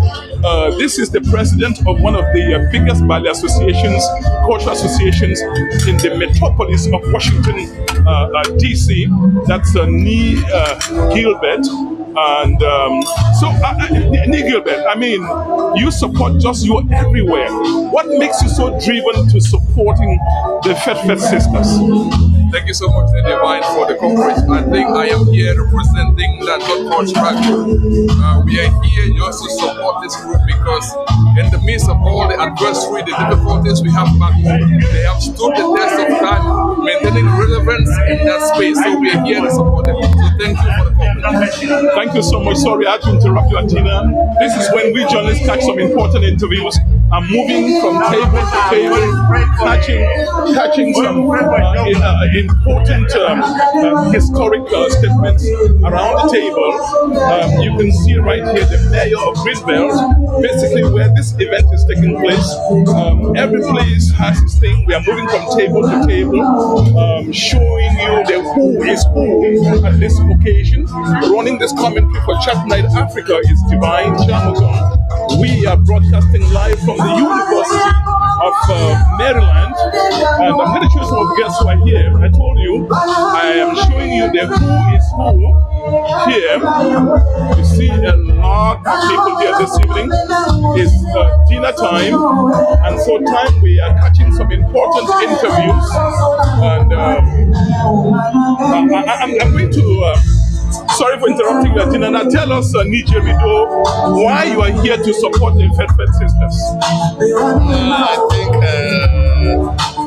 Speaker 5: This is the president of one of the biggest ballet associations, cultural associations in the metropolis of Washington, D.C. That's Nee Gilbert. And Nee Gilbert, I mean, you support just you everywhere. What makes you so driven to supporting the Fed sisters?
Speaker 10: Thank you so much, Divine, for the coverage. I think I am here representing that contract. We are here just to support this group because in the midst of all the adversity, the difficulties we have back home, they have stood the test of time, maintaining relevance in that space. So we are here to support them. So thank you for the coverage.
Speaker 5: Thank you so much. Sorry, I had to interrupt you, Adina. This is when we journalists catch some important interviews. I'm moving from table to table, catching some important historic statements around the table. You can see right here the mayor of Greenbelt, basically where this event is taking place. Every place has its thing. We are moving from table to table, showing you the who is who at this occasion. Running this commentary for Chatnite Africa is Divine Chamaton. We are broadcasting live from the University of Maryland, and I'm going to choose some of the guests who are here. I told you, I am showing you the who is who here. You see a lot of people here this evening. It's dinner time, and so time we are catching some important interviews, and I'm going to sorry for interrupting you, Tina. Now tell us, Nije Rido, why you are here to support the Fed sisters.
Speaker 11: I think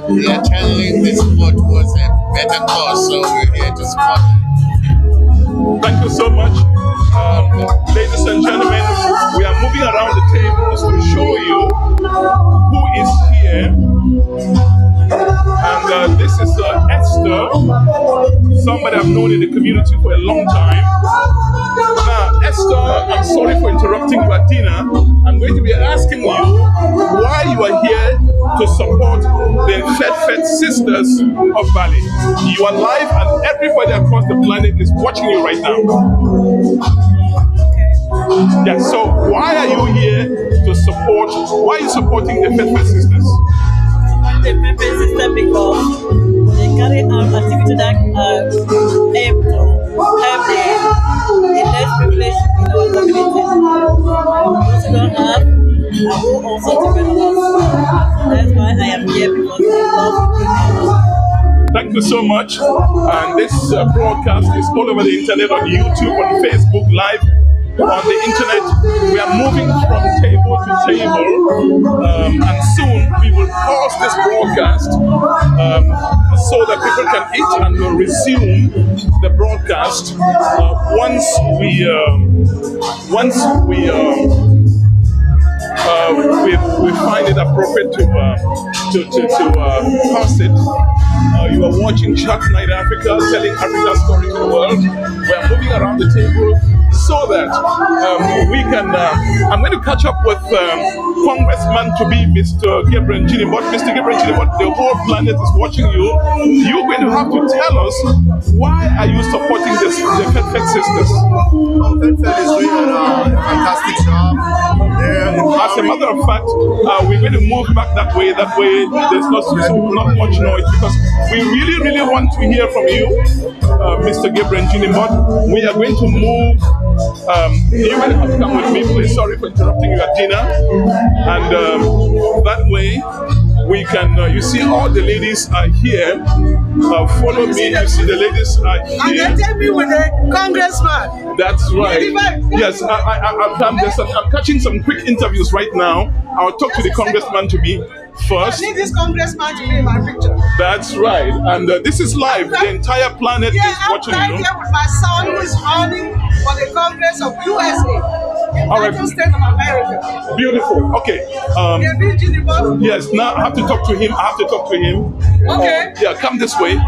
Speaker 11: we are channeling this vote towards a better cause, so we're here to support them.
Speaker 5: Thank you so much. Ladies and gentlemen, we are moving around the tables to show you who is here. And this is Esther, somebody I've known in the community for a long time. Now, Esther, I'm sorry for interrupting you at dinner. I'm going to be asking you why you are here to support the Fed sisters of Bali. You are live and everybody across the planet is watching you right now. Yeah, so why are you here to support, why are you supporting the Fed sisters?
Speaker 12: The Fed system because they carry out activity that aim to help the less privileged in our community. Those who don't have, and who also depend on us. That's why I am here, because I love people.
Speaker 5: Thank you so much. And this broadcast is all over the internet, on YouTube, on Facebook Live. On the internet, we are moving from table to table, and soon we will pause this broadcast so that people can eat, and we'll resume the broadcast once we find it appropriate to pass it. You are watching Chatnite Africa, telling Africa's story to the world. We are moving around the table so that we can. I'm going to catch up with Congressman to be Mr. Gabriel Njinibot. Mr. Gabriel Njinibot, the whole planet is watching you. You're going to have to tell us, why are you supporting the Fed sisters?
Speaker 11: Well, Fed is doing a fantastic job.
Speaker 5: As a matter of fact, we're going to move back that way. That way, there's not much noise, because we really want to hear from you, Mr. Gabriel Njinibot. We are going to move. You're going to have to come with me, please. Sorry for interrupting you at dinner. And that way, we can, you see all the ladies are here. Follow me, you see the ladies are here.
Speaker 7: And they take me with the congressman.
Speaker 5: That's right. Yes, I'm catching some quick interviews right now. I'll talk to the congressman to be first.
Speaker 7: I need this congressman to be in my picture.
Speaker 5: That's right. And this is live. The entire planet is watching you.
Speaker 7: I'm right here with my son, who is running for the Congress of USA.
Speaker 5: All right.
Speaker 7: United States of America.
Speaker 5: Beautiful. Okay. Yes, now I have to talk to him. Okay. Yeah, come this way.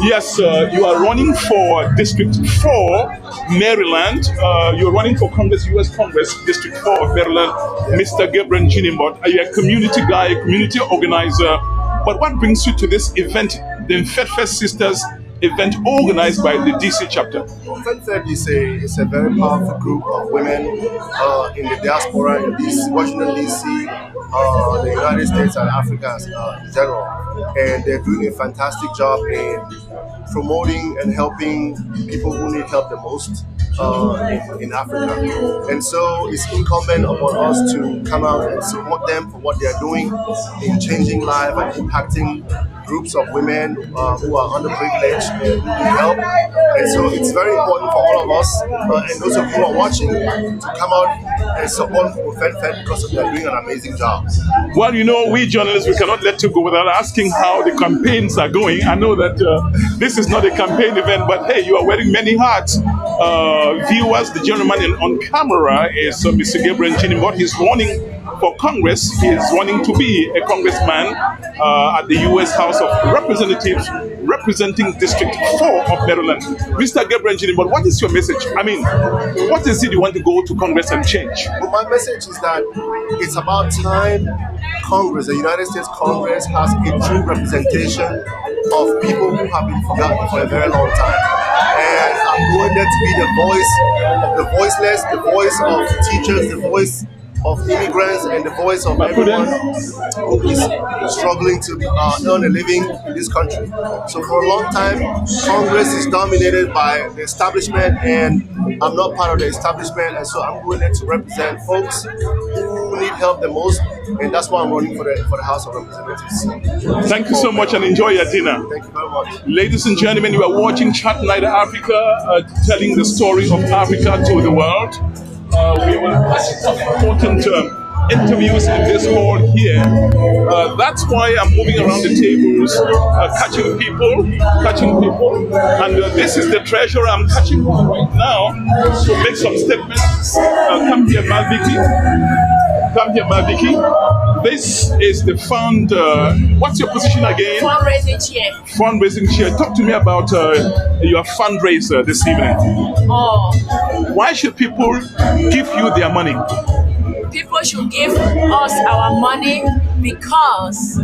Speaker 5: Yes, you are running for District 4, Maryland. You're running for Congress, U.S. Congress, District 4 of Maryland. Mr. Gabriel Njinibot, are you a community guy, a community organizer? But what brings you to this event, the Fed Sisters event organized by the DC chapter?
Speaker 11: FedFed is a very powerful group of women in the diaspora in Washington, D.C., the United States and Africa in general. And they're doing a fantastic job in promoting and helping people who need help the most in Africa. And so it's incumbent upon us to come out and support them for what they're doing in changing lives and impacting groups of women who are underprivileged and need help. And so it's very important for all of us and those of you who are watching to come out and support FedFed because they're doing an amazing job.
Speaker 5: Well, you know, we journalists, we cannot let you go without asking how the campaigns are going. I know that this is not a campaign event, but hey, you are wearing many hats. Viewers, the gentleman on camera is Mr. Gabriel Njinibot. He's running for Congress. He is wanting to be a congressman at the U.S. House of Representatives, representing District 4 of Maryland. Mr. Gabriel Njinimbo, what is your message? I mean, what is it you want to go to Congress and change?
Speaker 11: Well, my message is that it's about time Congress, the United States Congress, has a true representation of people who have been forgotten for a very long time. And I'm going there to be the voice of the voiceless, the voice of teachers, the voice of immigrants, and the voice of everyone who is struggling to earn a living in this country. So for a long time, Congress is dominated by the establishment, and I'm not part of the establishment, and so I'm going there to represent folks who need help the most, and that's why I'm running for the House of Representatives.
Speaker 5: Thank you so much, and enjoy your dinner.
Speaker 11: Thank you very much.
Speaker 5: Ladies and gentlemen, you are watching Chatnite Africa, telling the story of Africa to the world. We will have some important interviews in this hall here. That's why I'm moving around the tables, catching people. And this is the treasurer I'm catching one right now to make some statements. Come here, Malviki. This is the fund. What's your position again?
Speaker 7: Fundraising chair.
Speaker 5: Fundraising chair. Talk to me about your fundraiser this evening. Why should people give you their money?
Speaker 7: People should give us our money because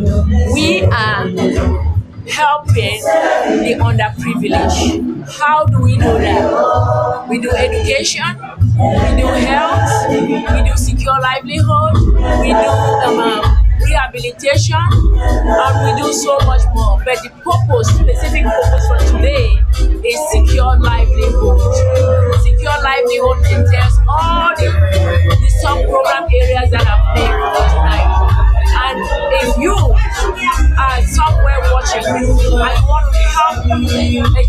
Speaker 7: we are helping the underprivileged. How do we do that? We do education, we do health, we do secure livelihood, we do rehabilitation, and we do so much more. But the specific purpose for today is secure livelihood. Secure livelihood entails all the sub-program areas that I've named tonight. And if you are somewhere watching and you want to help a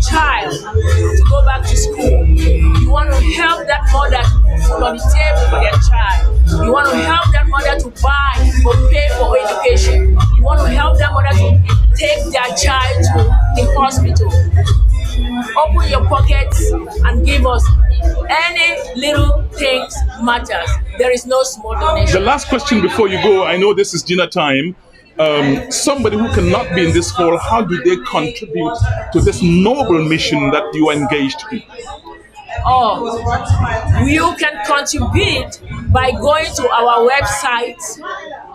Speaker 7: child to go back to school, you want to help that mother to put food on the table for their child, you want to help that mother to buy or pay for education, you want to help that mother to take their child to the hospital, open your pockets and give us. Any little things matters. There is no small donation.
Speaker 5: The last question before you go, I know this is dinner time. Somebody who cannot be in this hall, how do they contribute to this noble mission that you are engaged in?
Speaker 7: You can contribute by going to our website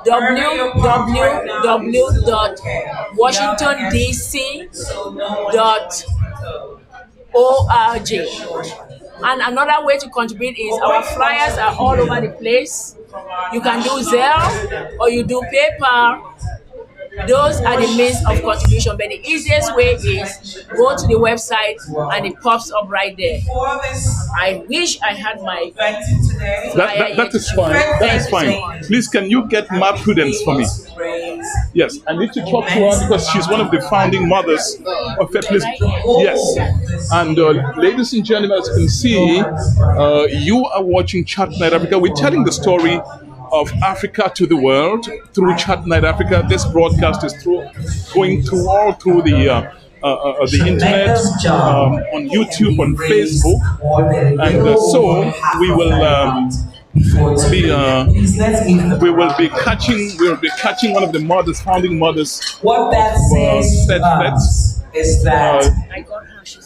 Speaker 7: www.washingtondc.org. And another way to contribute is our flyers are all over the place. You can do Zelle or you do PayPal. Those are the means of contribution. But the easiest way is go to the website and it pops up right there. I wish I had my flyer.
Speaker 5: That is fine. That is fine. Please, can you get Ma Prudence for me? Yes, I need to talk to her because she's one of the founding mothers of Please. Yes. And ladies and gentlemen, as you can see, you are watching Chatnite Africa. We're telling the story of Africa to the world through Chatnite Africa. This broadcast is going all through the internet, on YouTube, on Facebook, and so we will be catching one of the founding mothers.
Speaker 3: What that says is that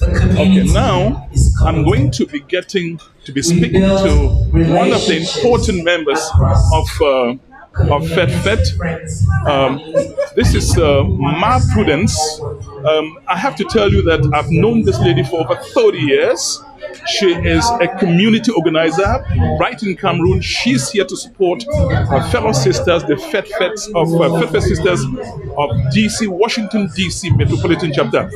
Speaker 5: okay, now I'm going to be speaking to one of the important members of FED. This is Ma Prudence. I have to tell you that I've known this lady for over 30 years. She is a community organizer right in Cameroon. She's here to support her fellow sisters, the FED sisters of DC, Washington, DC Metropolitan Chapter.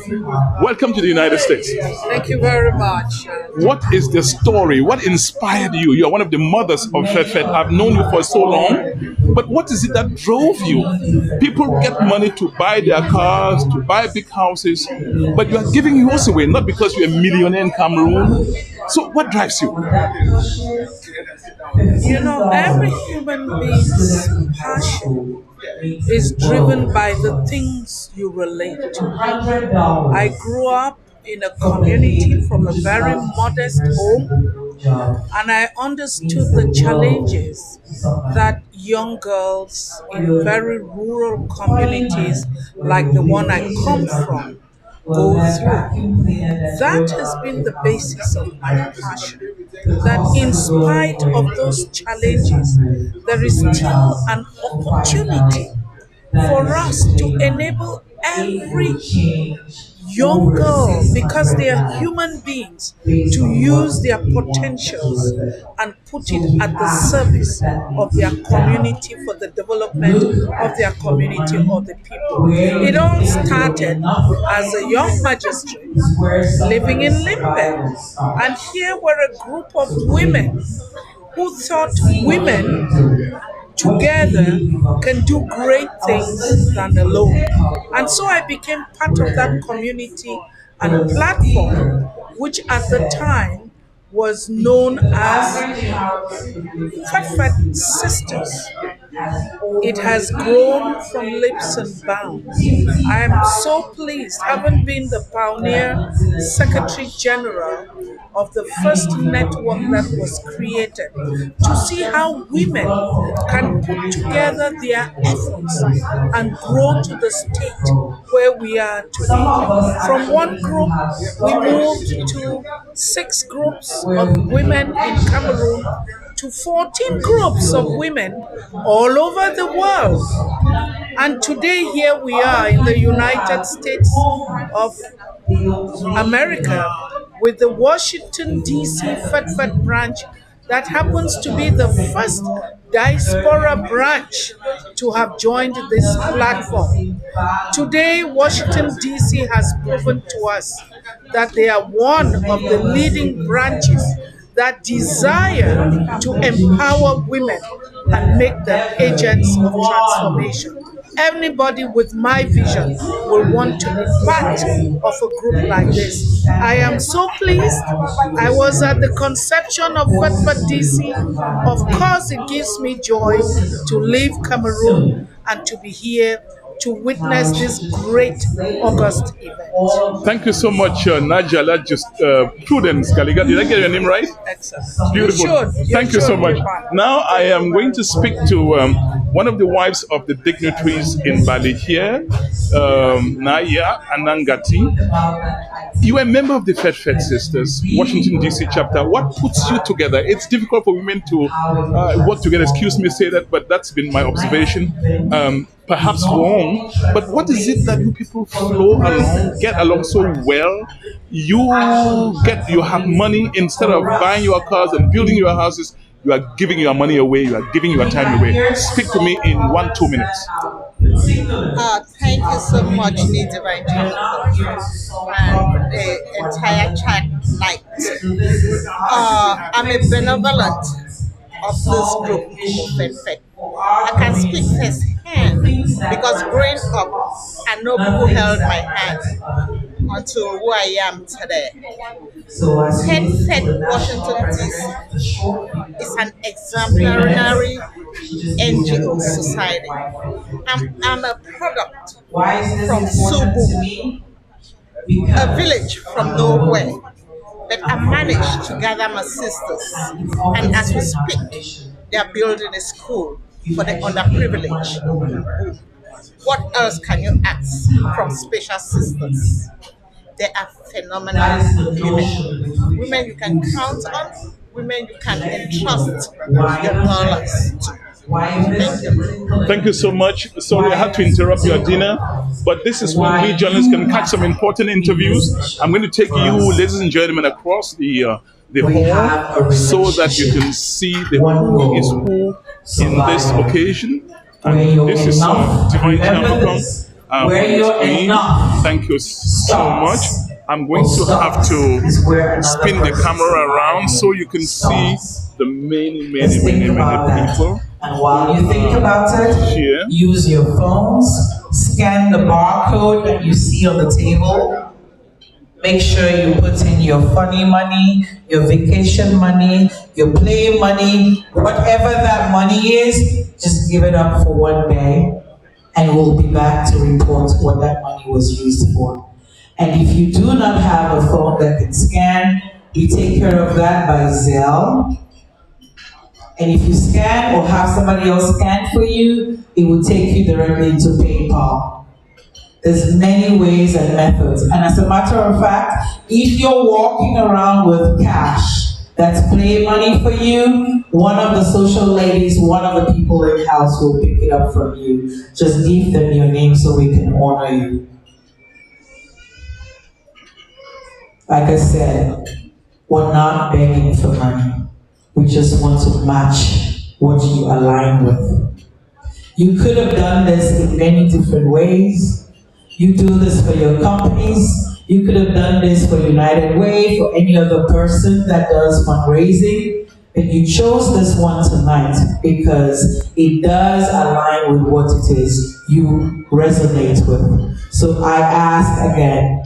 Speaker 5: Welcome to the United States.
Speaker 6: Thank you very much.
Speaker 5: What is the story? What inspired you? You are one of the mothers of FED. I've known you for so long. But what is it that drove you? People get money to buy their cars, to buy big houses, but you are giving yours away, not because you're a millionaire in Cameroon. So what drives you?
Speaker 6: You know, every human being's passion is driven by the things you relate to. I grew up
Speaker 13: in a community from a very modest home, and I understood the challenges that young girls in very rural communities like the one I come from go through. That has been the basis of my passion. That in spite of those challenges, there is still an opportunity for us to enable every young girl, because they are human beings, to use their potentials and put it at the service of their community for the development of their community or the people. It all started as a young magistrate living in Limbe, and here were a group of women who thought women together can do great things than alone. And so I became part of that community and platform, which at the time was known as Fat Sisters. It has grown from leaps and bounds. I am so pleased, having been the pioneer Secretary General of the first network that was created, to see how women can put together their efforts and grow to the state where we are today. From one group, we moved to 6 groups of women in Cameroon, to 14 groups of women all over the world. And today here we are in the United States of America with the Washington, D.C. FEDFED branch that happens to be the first diaspora branch to have joined this platform. Today, Washington, D.C. has proven to us that they are one of the leading branches that desire to empower women and make them agents of transformation. Anybody with my vision will want to be part of a group like this. I am so pleased. I was at the conception of FEDFED DC. Of course, it gives me joy to leave Cameroon and to be here to witness this great August event.
Speaker 5: Thank you so much, Najala. Prudence Galiga. Did I get your name right?
Speaker 13: Excellent.
Speaker 5: Beautiful. Thank you so much. Now I am going to speak to one of the wives of the dignitaries in Bali here, Naya Anangati. You are a member of the FEDFED Sisters, Washington, D.C. chapter. What puts you together? It's difficult for women to work together. Excuse me, say that, but that's been my observation. Perhaps wrong, but what is it that you people flow along, get along so well? You have money. Instead of buying your cars and building your houses, you are giving your money away, you are giving your time away. Speak to me in 1-2 minutes.
Speaker 14: Thank you so much, Dignitary, and the entire Chatnite. I'm a benevolent of this group of FEDFED. I can speak firsthand because growing up, I know people held my hand until who I am today. FEDFED Washington DC is an exemplary NGO society. I'm a product from Subu, a village from nowhere. But I managed to gather my sisters, and as we speak, they are building a school for the underprivileged. What else can you ask from special sisters? They are phenomenal women. Women you can count on, women you can entrust your dollars to. Thank you.
Speaker 5: Thank you so much. Sorry, I had to interrupt your dinner, but this is when we journalists can catch some important interviews. I'm going to take you, ladies and gentlemen, across the hall so that you can see who is who in this occasion. And this is Divine Champion. Thank you so much. I'm going to have to spin the camera around so you can see the many people.
Speaker 3: And while you think about it, use your phones, scan the barcode that you see on the table. Make sure you put in your funny money, your vacation money, your play money, whatever that money is, just give it up for one day and we'll be back to report what that money was used for. And if you do not have a phone that can scan, we take care of that by Zelle. And if you scan or have somebody else scan for you, it will take you directly to PayPal. There's many ways and methods. And as a matter of fact, if you're walking around with cash that's play money for you, one of the social ladies, one of the people in house will pick it up from you. Just give them your name so we can honor you. Like I said, we're not begging for money. We just want to match what you align with. You could have done this in many different ways. You do this for your companies. You could have done this for United Way, for any other person that does fundraising. But you chose this one tonight because it does align with what it is you resonate with. So I ask again,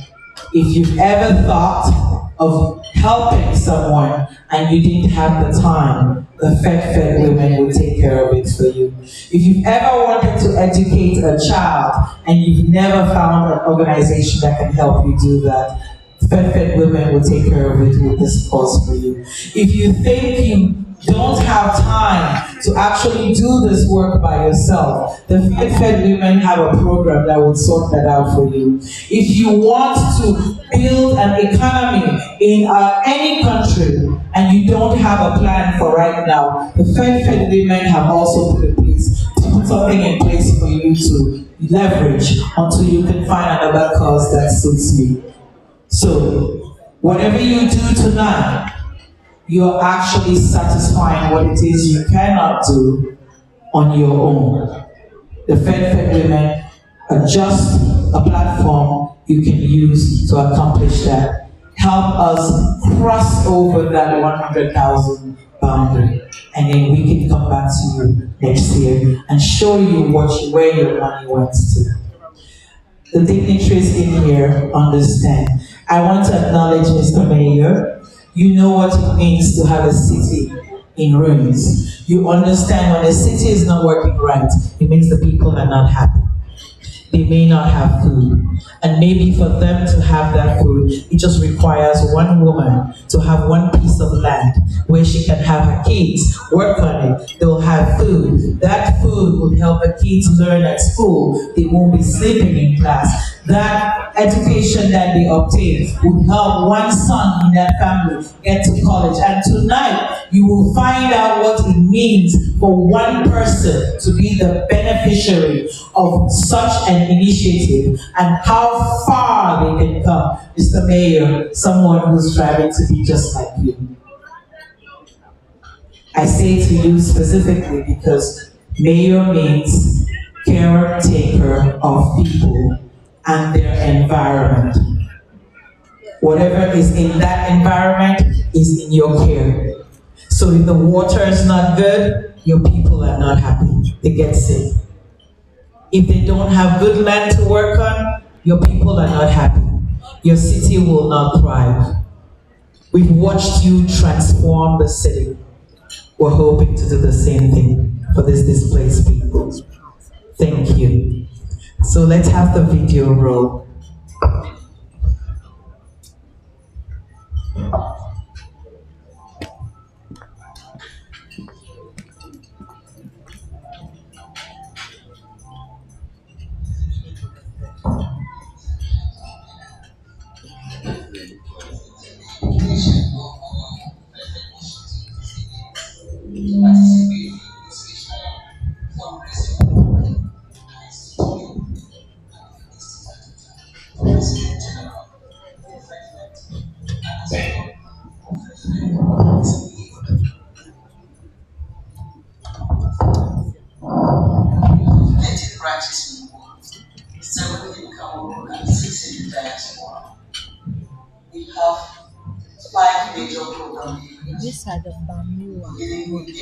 Speaker 3: if you've ever thought of helping someone and you didn't have the time, the Fed women will take care of it for you. If you've ever wanted to educate a child and you've never found an organization that can help you do that, Fed women will take care of it with this cause for you. If you think you don't have time to actually do this work by yourself, the Fed women have a program that will sort that out for you. If you want to build an economy in any country and you don't have a plan for right now, the Fed women have also put something in place for you to leverage until you can find another cause that suits you. So, whatever you do tonight, you're actually satisfying what it is you cannot do on your own. The Fed women are just a platform you can use to accomplish that. Help us cross over that 100,000 boundary, and then we can come back to you next year and show you where your money went to. The dignitaries in here understand. I want to acknowledge Mr. Mayor. You know what it means to have a city in ruins. You understand when a city is not working right, it means the people are not happy. They may not have food. And maybe for them to have that food, it just requires one woman to have one piece of land where she can have her kids work on it. They'll have food. That food will help the kids learn at school. They won't be sleeping in class. That education that they obtain will help one son in that family get to college. And tonight, you will find out what it means for one person to be the beneficiary of such an initiative and how far they can come. Mr. Mayor, someone who's striving to be just like you. I say to you specifically because mayor means caretaker of people and their environment. Whatever is in that environment is in your care. So if the water is not good, your people are not happy. They get sick. If they don't have good land to work on, your people are not happy. Your city will not thrive. We've watched you transform the city. We're hoping to do the same thing for these displaced people. Thank you. So let's have the video roll.
Speaker 15: These are the family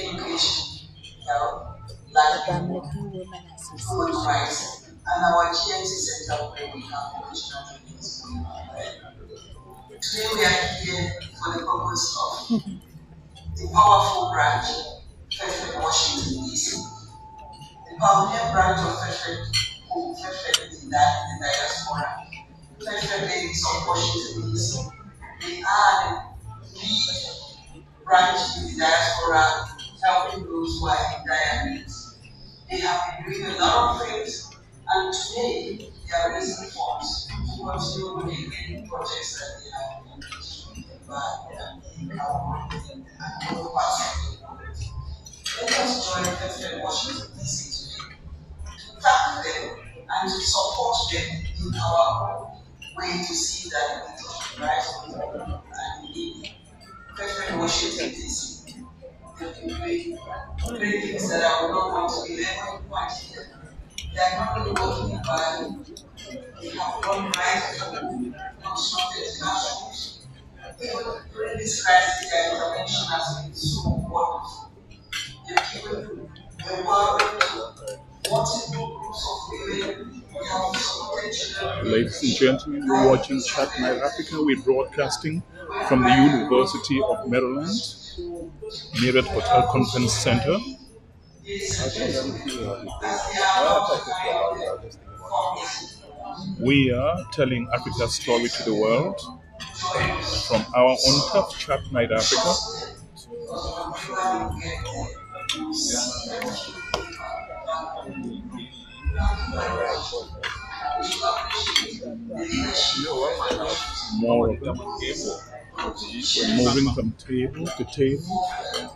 Speaker 15: education, health, women association. Rights, and our GMC center where we have professional trainings going on. Today we are here for the purpose of the powerful branch, Fairfield, Washington, DC. The pioneer branch of Fairfield, who Fairfield is in the diaspora.
Speaker 3: President Ladies of Washington DC. They are the lead branch in the diaspora, helping those who are in dire needs. They have been doing a lot of things, and today they are raising funds to continue with any projects that they have been by our and other parts of the world. Let us join President Washington DC today to thank them and to support them in our way to see that we touch the lives of people and in President Washington DC. They've been doing great things that I would not want to be there point here. They are not only working in Bali, they have run right through constructed classrooms. Even during this crisis, their intervention has been so wonderful. They've given empowerment to multiple groups of women. We have supported children.
Speaker 5: Ladies and gentlemen, you're watching Chatnite Africa. We're broadcasting from the University of Maryland, Marriott Hotel Conference Center. We are telling Africa's story to the world from our own tough Chatnite Africa. More of them. We're moving from table to table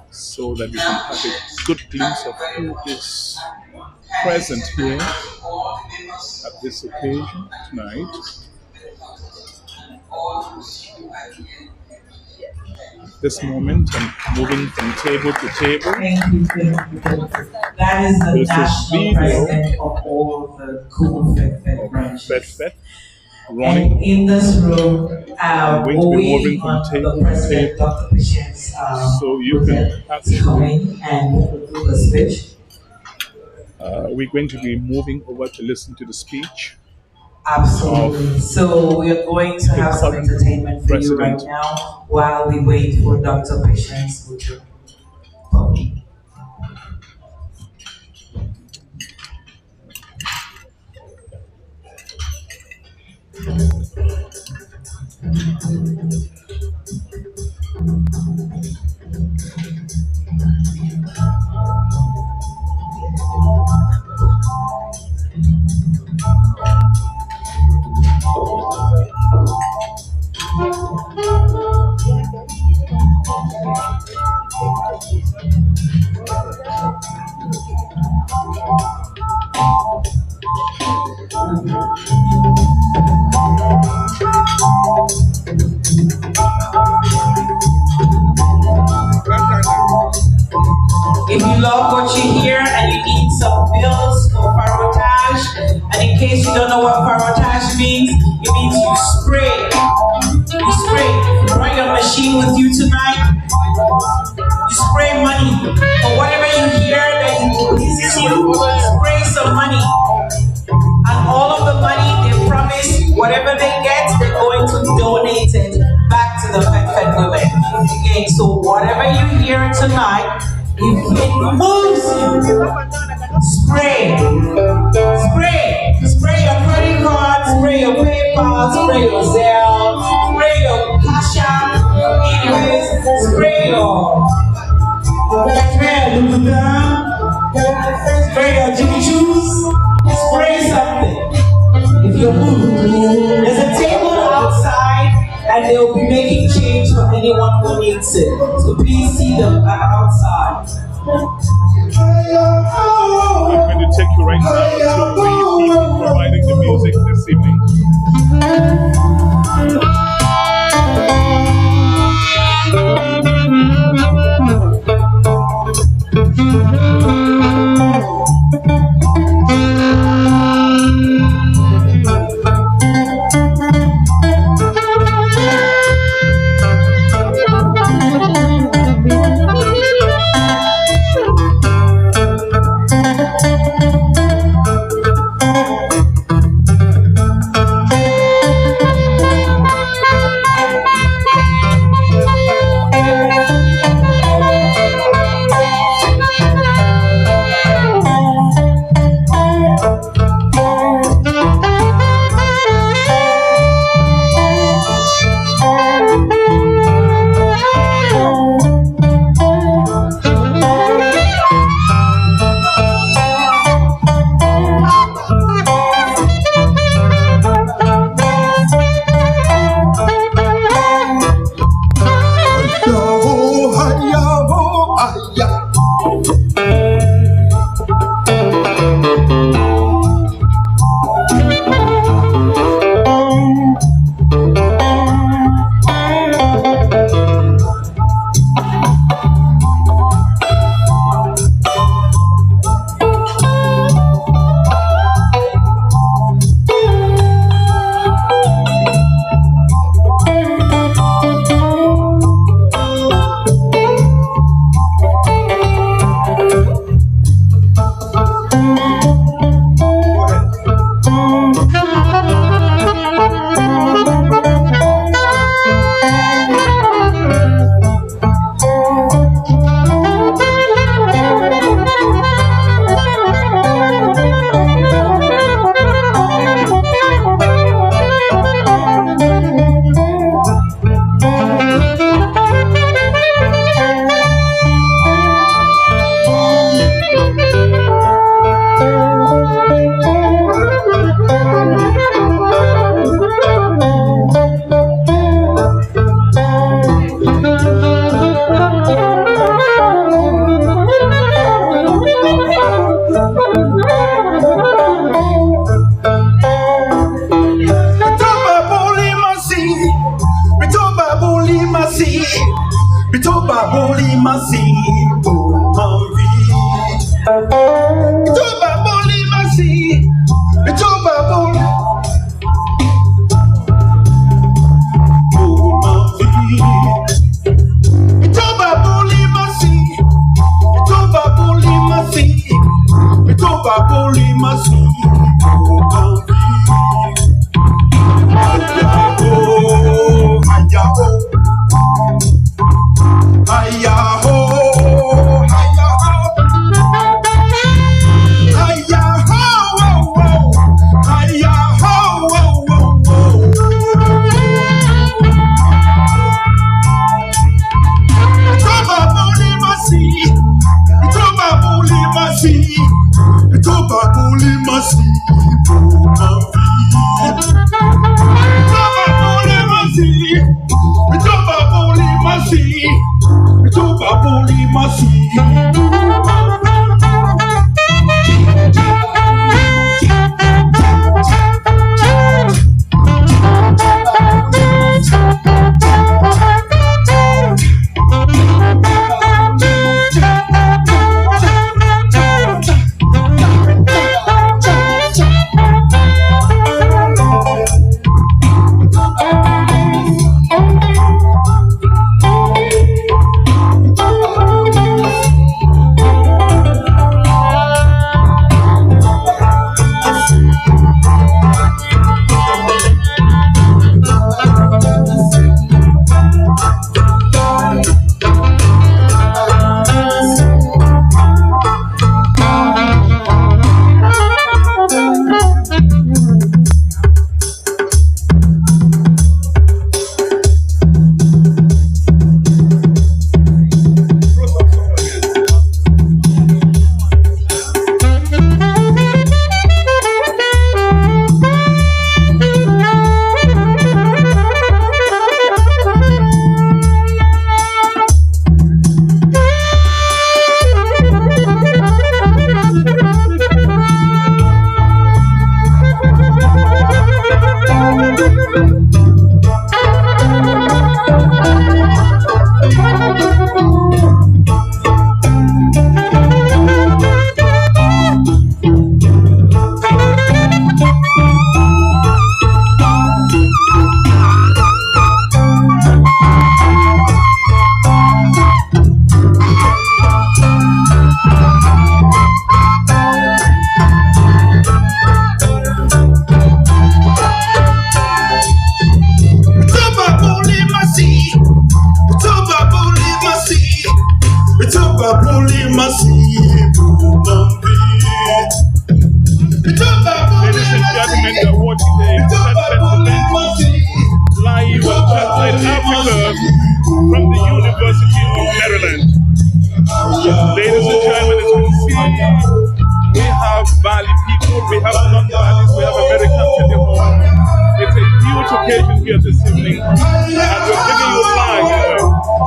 Speaker 5: so that we can have a good glimpse of who is present here at this occasion tonight. This moment, I'm moving from table to table.
Speaker 3: Thank you. That is the national president of all the cool FedFed branches.
Speaker 5: Running.
Speaker 3: And in this room,
Speaker 5: we're moving from table
Speaker 3: the president, Dr. Patience,
Speaker 5: so you can
Speaker 3: coming and do the speech.
Speaker 5: We're going to be moving over to listen to the speech.
Speaker 3: Absolutely. So we are going to have some entertainment for you right now while we wait for Dr. Patience to come. If you love what you hear and you need some bills for parotage, and in case you don't know what parotage means, it means you spray. You spray. If you bring a machine with you tonight, you spray money. For whatever you hear that pleases you, spray some money. And all of the money, they promise, whatever they get, they're going to donate it back to the FedFed women. Again, so whatever you hear tonight, if it moves you, spray. Spray. Spray your credit card, spray your PayPal, spray your Zelle, spray your Cash App, anyways, spray your spray your Jimmy Choos, spray something. If you move, there's a table outside and they'll be making change for anyone who needs it. So please see them outside.
Speaker 5: I'm going to take you right now to the people providing the music this evening.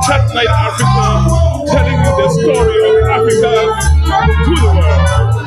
Speaker 5: Chatnite Africa, telling you the story of Africa to the world.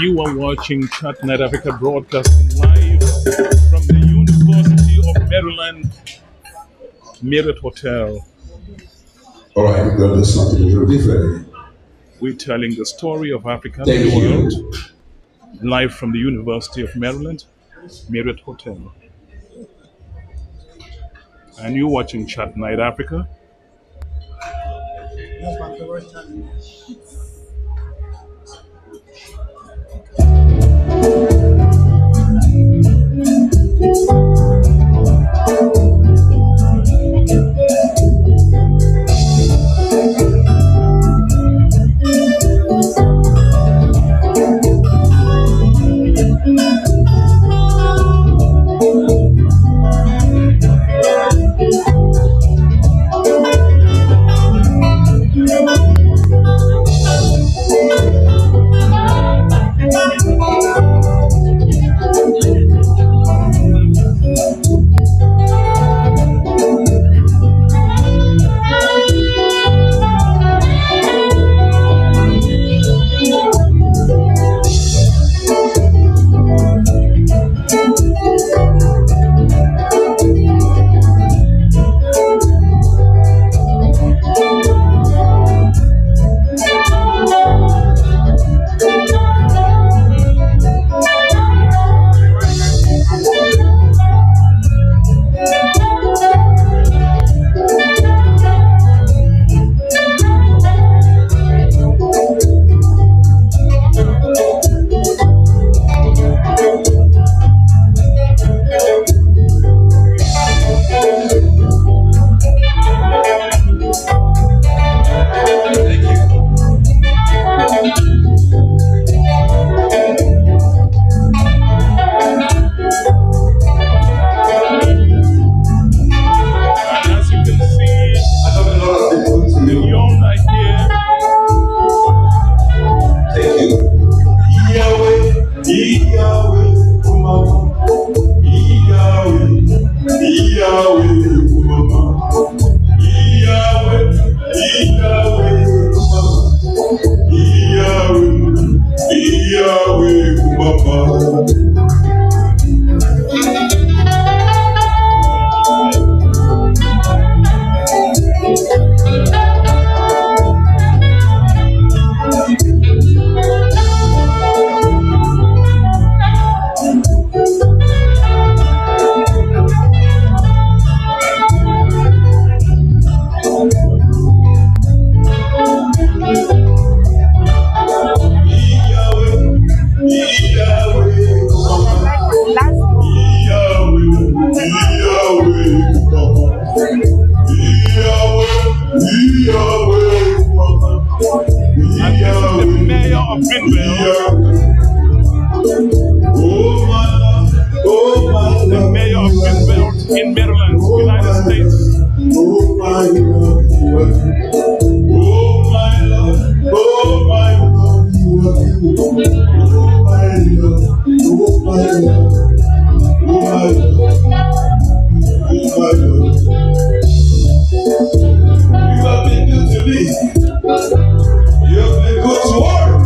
Speaker 5: You are watching Chatnite Africa broadcasting live from the University of Maryland Marriott Hotel.
Speaker 16: All right, we're going to do something a little different.
Speaker 5: We're telling the story of Africa to the world live from the University of Maryland Marriott Hotel. And you're watching Chatnite Africa.
Speaker 9: That's my favorite channel.
Speaker 16: You have been good to work.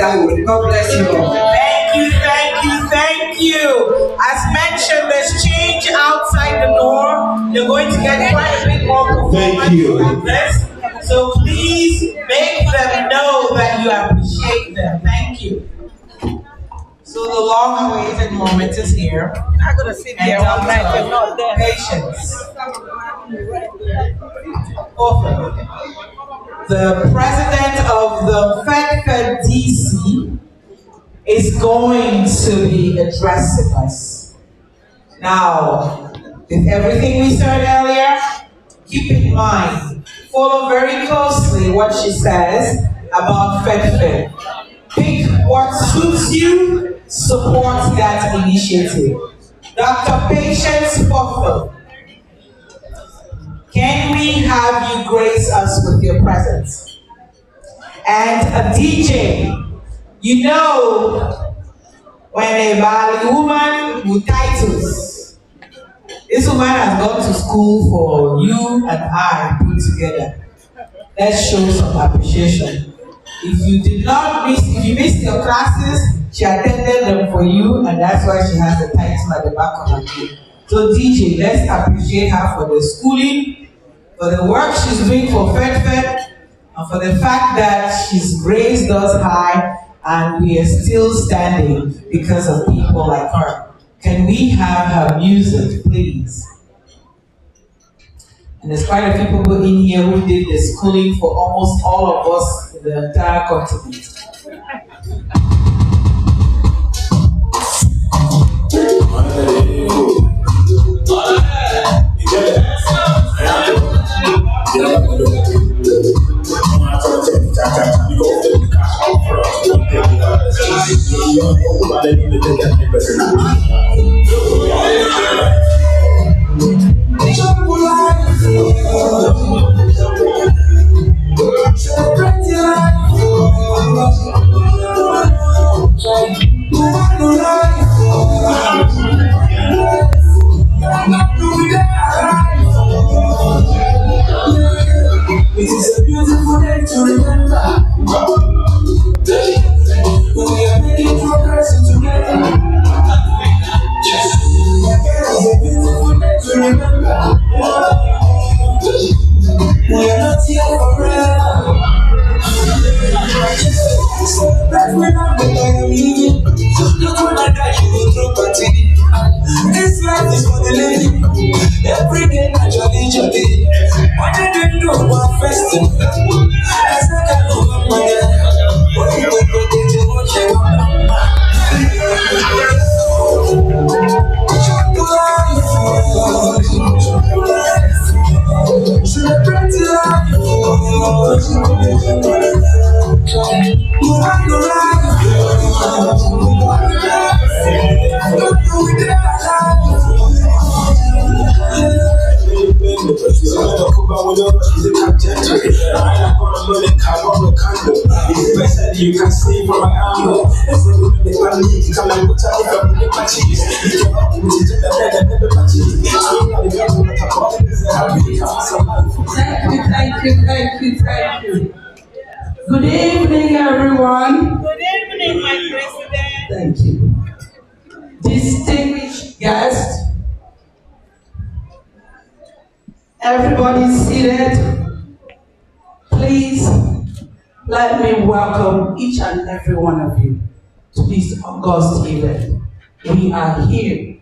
Speaker 3: Bollywood. God bless you all. Thank you, thank you, thank you. As mentioned, there's change outside the door. You're going to get quite a bit more performance like this. So please make them know that you appreciate them. Thank you. So the long-awaited moment is here. I'm not going to sit here all night. You're not there. Patience. The president of the Fed DC is going to be addressing us. Now, with everything we said earlier, keep in mind, follow very closely what she says about Fed. Pick what suits you, support that initiative. Dr. Patience Foffel, can we have you grace us with your presence? And a DJ, you know, when a Bali woman with titles, this woman has gone to school for you and I put together. Let's show some appreciation. If you missed your classes, she attended them for you, and that's why she has the title at the back of her name. So DJ, let's appreciate her for the schooling, for the work she's doing for Fed, and for the fact that she's raised us high, and we are still standing because of people like her. Can we have her music, please? And there's quite a few people in here who did the schooling for almost all of us in the entire continent.
Speaker 17: It is a beautiful day to remember. We are making progress together. It is a beautiful day to remember. We are not here forever. Celebrate when I'm living. Look when I die, you go through party. This life is for the living. Every day, I jolly. What did you do about festive? As I can remember that. What you will go get to watch it. Celebrate life. Talk about when you're the trajectory. I'm gonna make carbon candle. It's better you can see from my angle. It's a little bit of panic. Come and put out the patches. You can up with the bed and never patches. I'm not going to talk about it.
Speaker 3: Thank you. Good evening, everyone.
Speaker 14: Good evening, my president.
Speaker 3: Thank you. Distinguished guests, everybody seated. Please let me welcome each and every one of you to this August event. We are here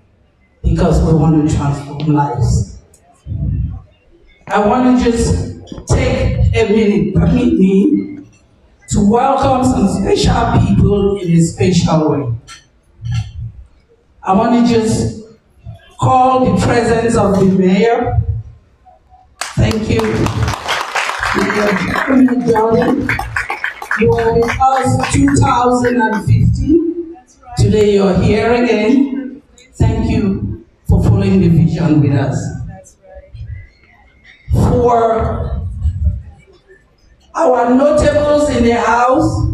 Speaker 3: because we want to transform lives. I want to just take a minute, permit me, to welcome some special people in a special way. I want to just call the presence of the mayor. Thank you. You were with us 2015. Today you're here again. Thank you for following the vision with us. For our notables in the house,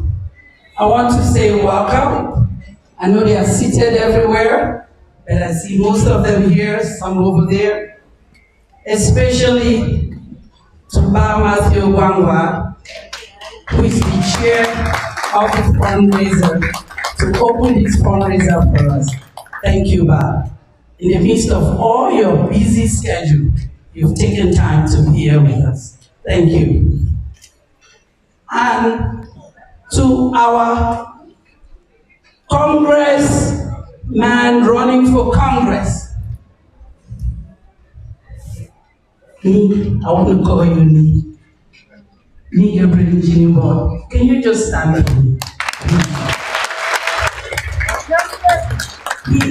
Speaker 3: I want to say welcome. I know they are seated everywhere, but I see most of them here, some over there. Especially to Matthew Wangwa, who is the chair of the fundraiser to open this fundraiser for us. Thank you, Bob. In the midst of all your busy schedule, you've taken time to be here with us. Thank you. And to our congressman running for Congress, Nee, I want to call you Nee. Nee Gabriel Jinimbo. Can you just stand with me?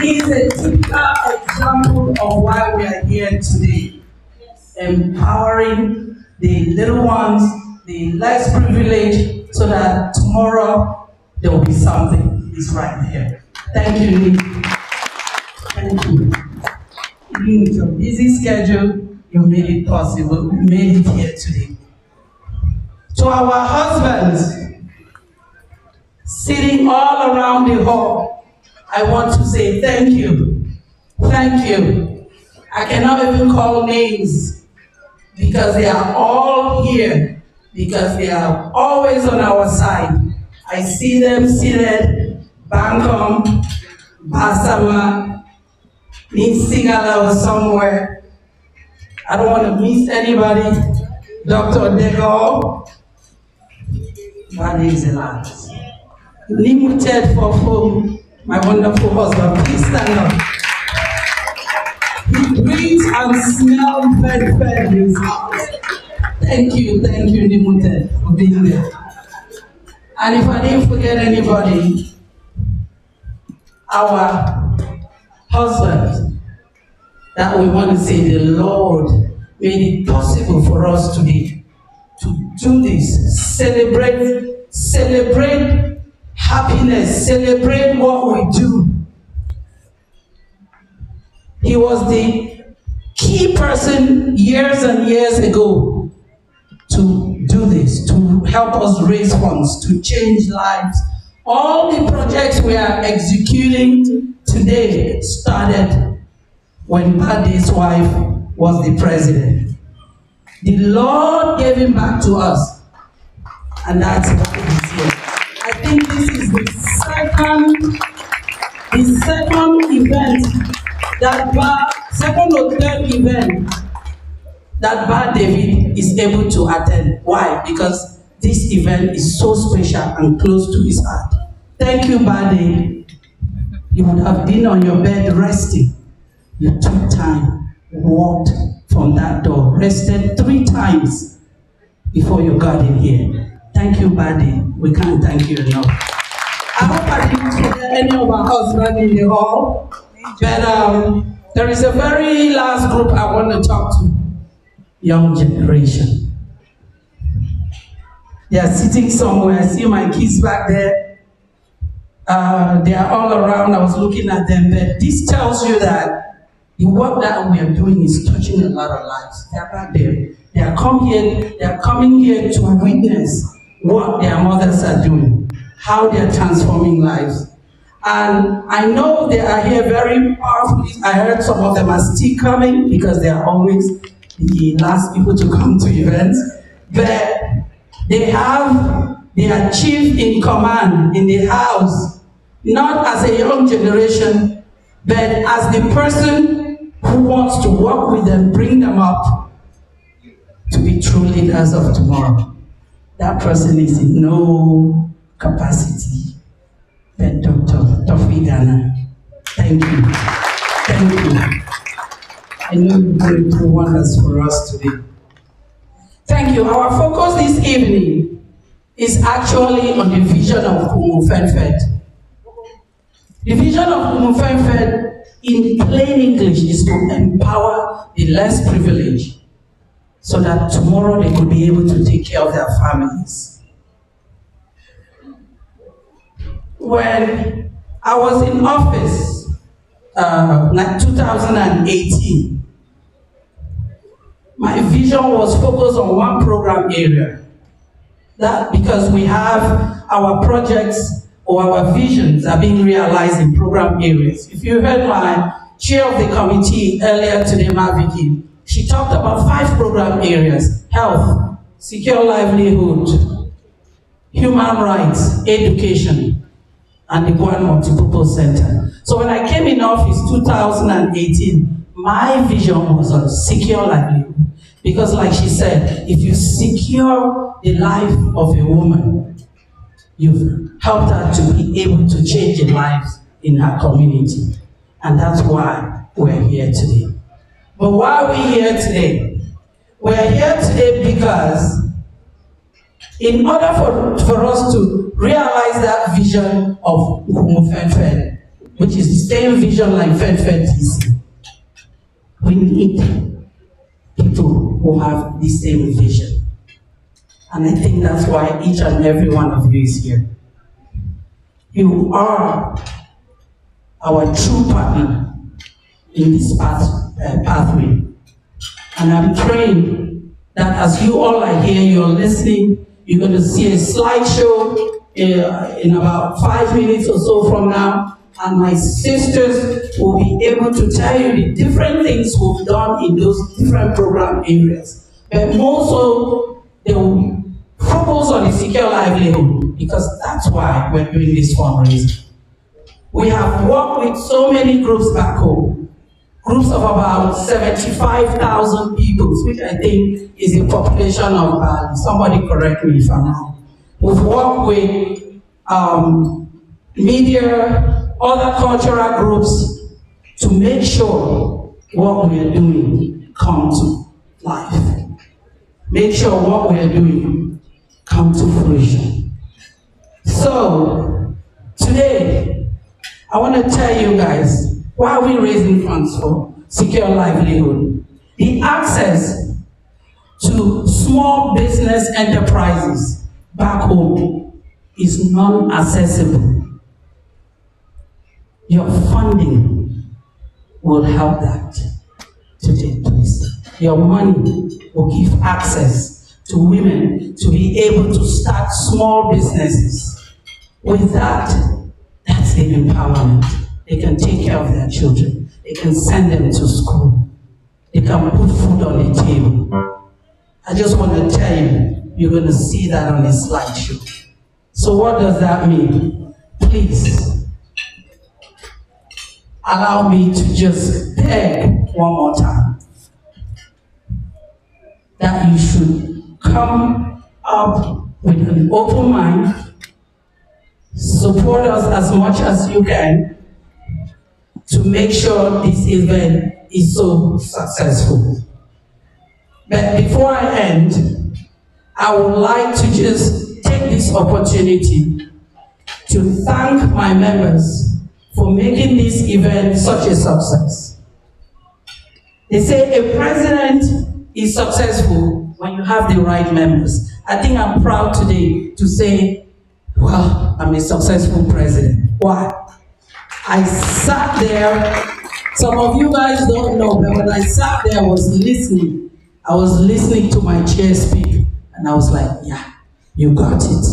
Speaker 3: He is a typical example of why we are here today. Empowering the little ones, the less privileged, so that tomorrow there will be something. He's right here. Thank you, Nee. Thank you. Even with your busy schedule, you made it possible. We made it here today. To our husbands sitting all around the hall, I want to say thank you. Thank you. I cannot even call names because they are all here, because they are always on our side. I see them seated, Bankom, Basama, Nisigala or somewhere. I don't want to miss anybody. Dr. Dego, that is the last. Limited for whom, my wonderful husband, please stand up. He breathes and smells very, very in his house. Thank you, Limited, for being there. And if I didn't forget anybody, our husband, that we want to say the Lord made it possible for us today to do this. Celebrate happiness, celebrate what we do. He was the key person years and years ago to do this, to help us raise funds, to change lives. All the projects we are executing today started when Paddy's wife was the president. The Lord gave him back to us, and that's why he's here. I think this is the second event second or third event that Bar David is able to attend. Why? Because this event is so special and close to his heart. Thank you, Bar David. You would have been on your bed resting. You took time, walked from that door, rested 3 times before you got in here. Thank you, Buddy. We can't thank you enough. I hope I didn't forget any of our husbands in the hall, but there is a very last group I want to talk to. Young generation. They are sitting somewhere. I see my kids back there. They are all around. I was looking at them, but this tells you that the work that we are doing is touching a lot of lives. They are back there. They are coming here to witness what their mothers are doing, how they are transforming lives. And I know they are here very powerfully. I heard some of them are still coming because they are always the last people to come to events. But they have their chief in command in the house, not as a young generation, but as the person who wants to work with them, bring them up to be true leaders of tomorrow. That person is in no capacity but Dr. Tofi Ghana. Thank you. Thank you. I know you're going to do wonders for us today. Thank you. Our focus this evening is actually on the vision of Kumu Fenfed. The vision of Kumu Fenfed in plain English is to empower the less privileged so that tomorrow they could be able to take care of their families. When I was in office, like 2018, my vision was focused on one program area. That because we have our projects or our visions are being realized in program areas. If you heard my chair of the committee earlier today, Maviki, she talked about 5 program areas: health, secure livelihood, human rights, education, and the Guan Multipurpose Center. So when I came in office 2018, my vision was on secure livelihood. Because like she said, if you secure the life of a woman, you've helped her to be able to change the lives in her community. And that's why we're here today. But why are we here today? We're here today because in order for us to realize that vision of Nkumu Fed, which is the same vision like Fed DC, we need people who have the same vision. And I think that's why each and every one of you is here. You are our true partner in this pathway. And I'm praying that as you all are here, you're listening, you're going to see a slideshow in about 5 minutes or so from now, and my sisters will be able to tell you the different things we've done in those different program areas. But more so, they will focus on the secure livelihood, because that's why we're doing this fundraising. We have worked with so many groups back home, groups of about 75,000 people, which I think is the population of Bali. Somebody correct me if I'm wrong. We've worked with media, other cultural groups to make sure what we are doing comes to life. Make sure what we are doing comes to fruition. So, today, I want to tell you guys, why are we raising funds for secure livelihood? The access to small business enterprises back home is non-accessible. Your funding will help that to take place. Your money will give access to women to be able to start small businesses. With that, that's the empowerment. They can take care of their children. They can send them to school. They can put food on the table. I just want to tell you, you're going to see that on the slideshow. So what does that mean? Please, allow me to just beg one more time that you should come up with an open mind, support us as much as you can to make sure this event is so successful. But before I end, I would like to just take this opportunity to thank my members for making this event such a success. They say a president is successful when you have the right members. I think I'm proud today to say, well, I'm a successful president. Why? I sat there, some of you guys don't know, but when I sat there, I was listening. I was listening to my chair speak, and I was like, yeah, you got it.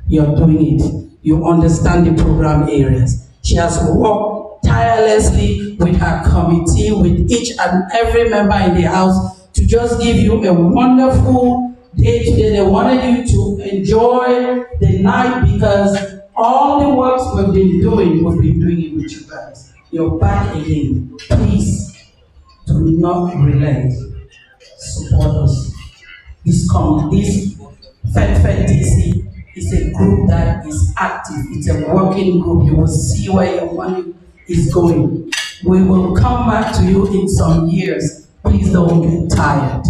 Speaker 3: You're doing it. You understand the program areas. She has worked tirelessly with her committee, with each and every member in the house to just give you a wonderful day today. They wanted you to enjoy the night because all the works we've been doing it with you guys. You're back again. Please do not relent. Support us. This Fed DC is a group that is active. It's a working group. You will see where your money is going. We will come back to you in some years. Please don't get tired.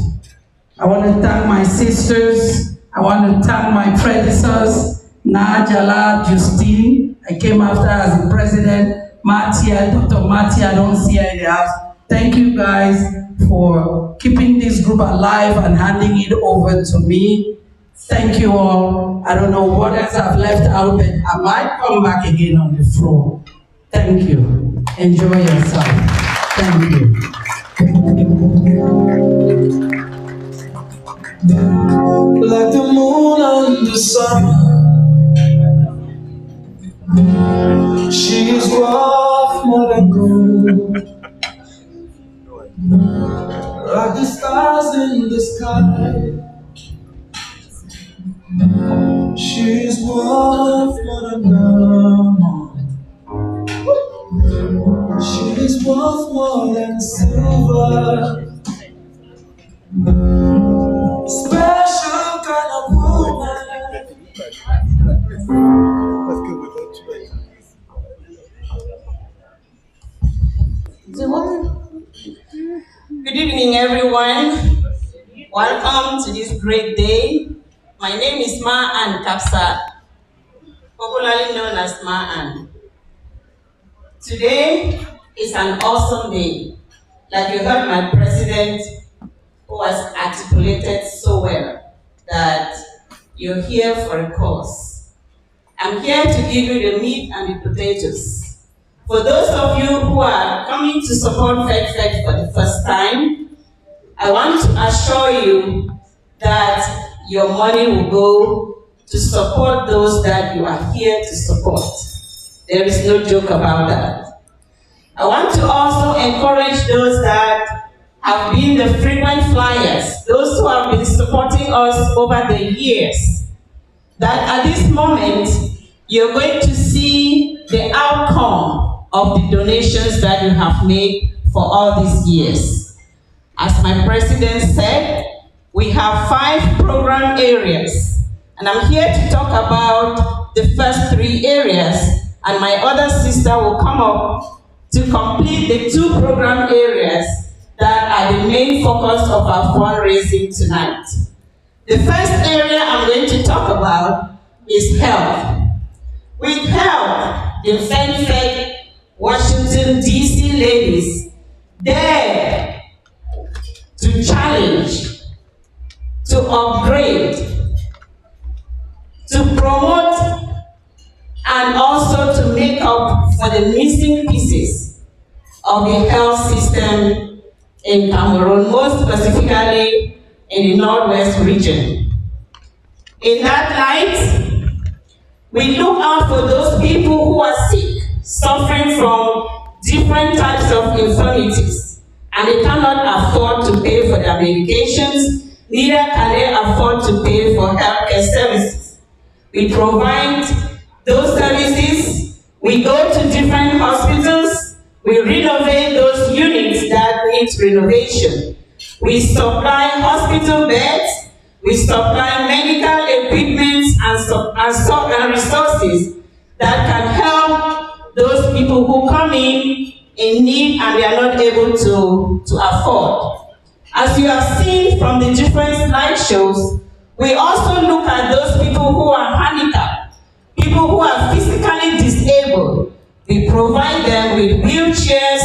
Speaker 3: I want to thank my sisters. I want to thank my predecessors, Najala, Justine. I came after as the president. Matia, Dr. Matia, I don't see her in the house. Thank you guys for keeping this group alive and handing it over to me. Thank you all. I don't know what else I've left out, but I might come back again on the floor. Thank you. Enjoy yourself. Thank you.
Speaker 17: Like the moon on the sun, she's rough, more than gold. Like the stars in the sky, She's worth more than diamond. She's worth more than silver. Special kind of woman.
Speaker 18: Good evening, everyone. Welcome to this great day. My name is Ma Ann Kapsa, popularly known as Ma Ann. Today is an awesome day. Like you heard my president, who has articulated so well that you're here for a cause. I'm here to give you the meat and the potatoes. For those of you who are coming to support FedFed for the first time, I want to assure you that your money will go to support those that you are here to support. There is no joke about that. I want to also encourage those that have been the frequent flyers, those who have been supporting us over the years, that at this moment, you're going to see the outcome of the donations that you have made for all these years. As my president said, we have 5 program areas, and I'm here to talk about the first 3 areas, and my other sister will come up to complete the 2 program areas that are the main focus of our fundraising tonight. The first area I'm going to talk about is health. With health, the FedFed Washington, D.C. ladies dare to challenge, to upgrade, to promote, and also to make up for the missing pieces of the health system in Cameroon, most specifically in the Northwest region. In that light, we look out for those people who are sick, suffering from different types of infirmities, and they cannot afford to pay for their medications, neither can they afford to pay for healthcare services. We provide those services, we go to different hospitals, we renovate those units that need renovation. We supply hospital beds, we supply medical equipment and resources that can help those people who come in need and they are not able to afford. As you have seen from the different slideshows, we also look at those people who are handicapped, people who are physically disabled. We provide them with wheelchairs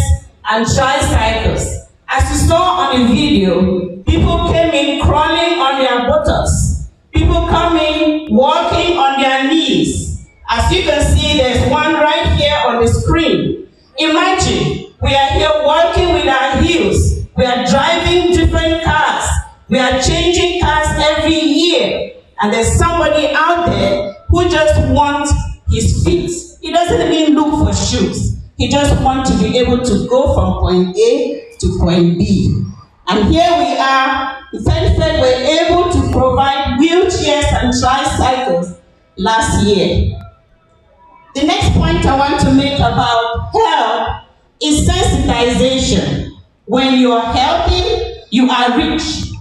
Speaker 18: and tricycles. As you saw on the video, people came in crawling on their buttocks. People come in walking on their knees. As you can see, there's one right here on the screen. Imagine, we are here walking with our heels. We are driving different cars. We are changing cars every year. And there's somebody out there who just wants his feet. He doesn't even look for shoes. He just wants to be able to go from point A to point B. And here we are, FedFed were able to provide wheelchairs and tricycles last year. The next point I want to make about health is sensitization. When you are healthy, you are rich.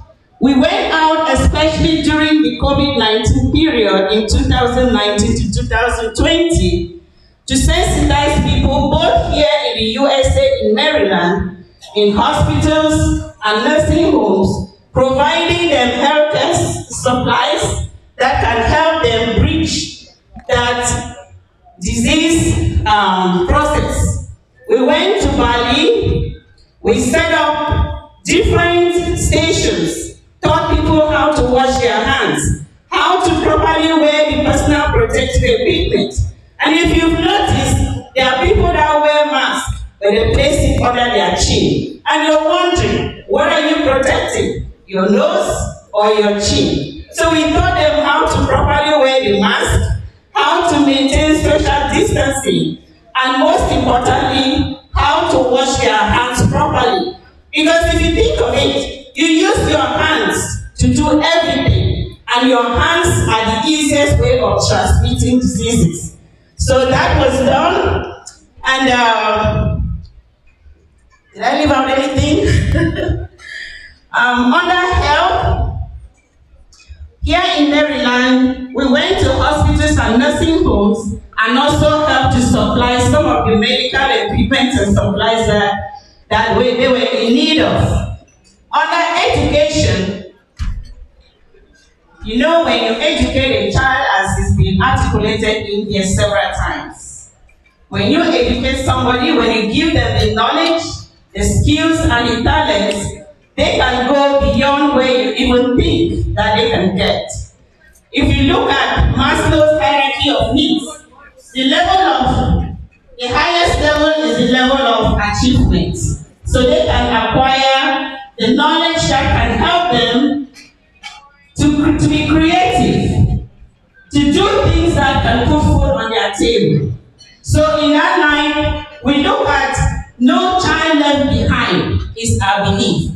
Speaker 18: We went out, especially during the COVID-19 period in 2019 to 2020, to sensitize people both here in the USA, in Maryland, in hospitals and nursing homes, providing them healthcare supplies that can help them bridge that disease process. We went to Bali, we set up different stations, taught people how to wash their hands, how to properly wear the personal protective equipment. And if you've noticed, there are people that wear masks, but they place it under their chin. And you're wondering, what are you protecting? Your nose or your chin? So we taught them how to properly wear the mask, how to maintain social distancing, and most importantly, how to wash their hands properly. Because if you think of it, you use your hands to do everything, and your hands are the easiest easiest way of transmitting diseases. So that was done, and did I leave out anything? Under health, here in Maryland, we went to hospitals and nursing homes and also helped to supply some of the medical equipment and supplies that they were in need of. Under education, you know, when you educate a child, as it's been articulated in here several times, when you educate somebody, when you give them the knowledge, the skills, and the talents, they can go beyond where you even think that they can get. If you look at Maslow's hierarchy of needs, the highest level is the level of achievement. So they can acquire the knowledge that can help them to be creative, to do things that can put food on their table. So in that line, we look at no child left behind is our belief.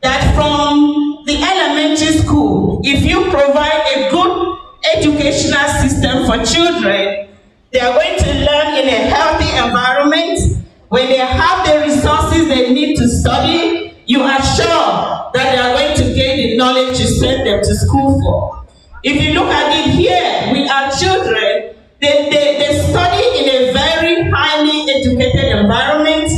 Speaker 18: That from the elementary school, if you provide a good educational system for children, they are going to learn in a healthy environment. When they have the resources they need to study, you are sure that they are going to gain the knowledge to send them to school for. If you look at it here with our children, they study in a very highly educated environment,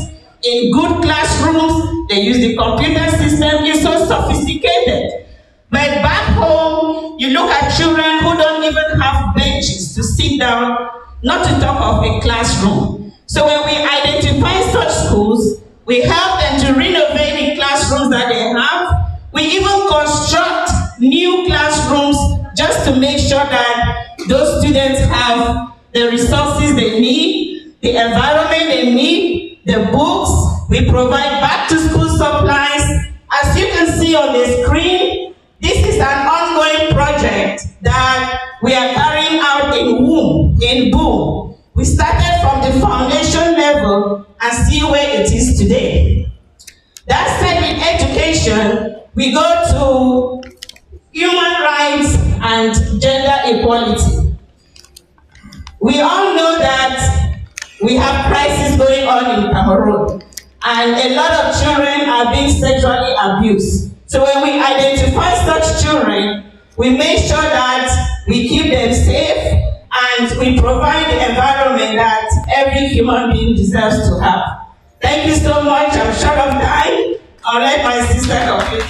Speaker 18: in good classrooms. They use the computer system. It's so sophisticated. But back home, you look at children who don't even have benches to sit down, not to talk of a classroom. So when we identify such schools, we help them to renovate the classrooms that they have. We even construct new classrooms just to make sure that those students have the resources they need, the environment they need, the books. We provide back-to-school supplies. As you can see on the screen, this is an ongoing project that we are carrying out in Boom. We started from the foundation level and see where it is today. That said, in education, we go to human rights and gender equality. We all know that we have crises going on in Cameroon, and a lot of children are being sexually abused. So when we identify such children, we make sure that we keep them safe and we provide the environment that every human being deserves to have. Thank you so much. I'm short of time. I'll let my sister complete.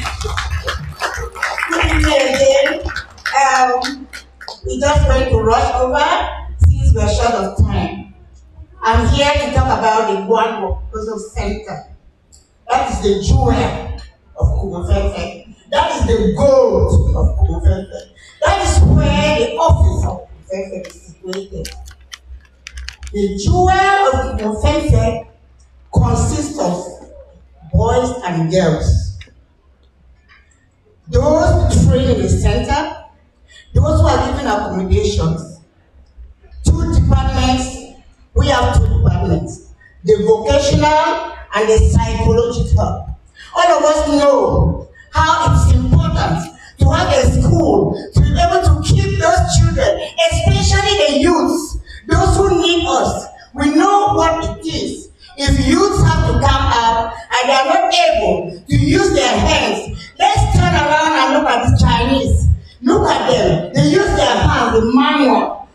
Speaker 19: Good evening again. We're just going to rush over since we're short of time. I'm here to talk about the One Proposal Center. That is the jewel of Kumofefe. That is the gold of Kumofefe. That is where the office of Kumofefe is situated. The jewel of Kumofefe consists of boys and girls. Those trained in the center, those who are given accommodations. Two departments, we have two departments, the vocational and the psychological. All of us know how it's important to have a school to be able to keep those children, especially the youths, those who need us. We know what it is. If youths have to come up and they are not able to use their hands, let's turn around and look at the Chinese. Look at them. They use their hands, the manual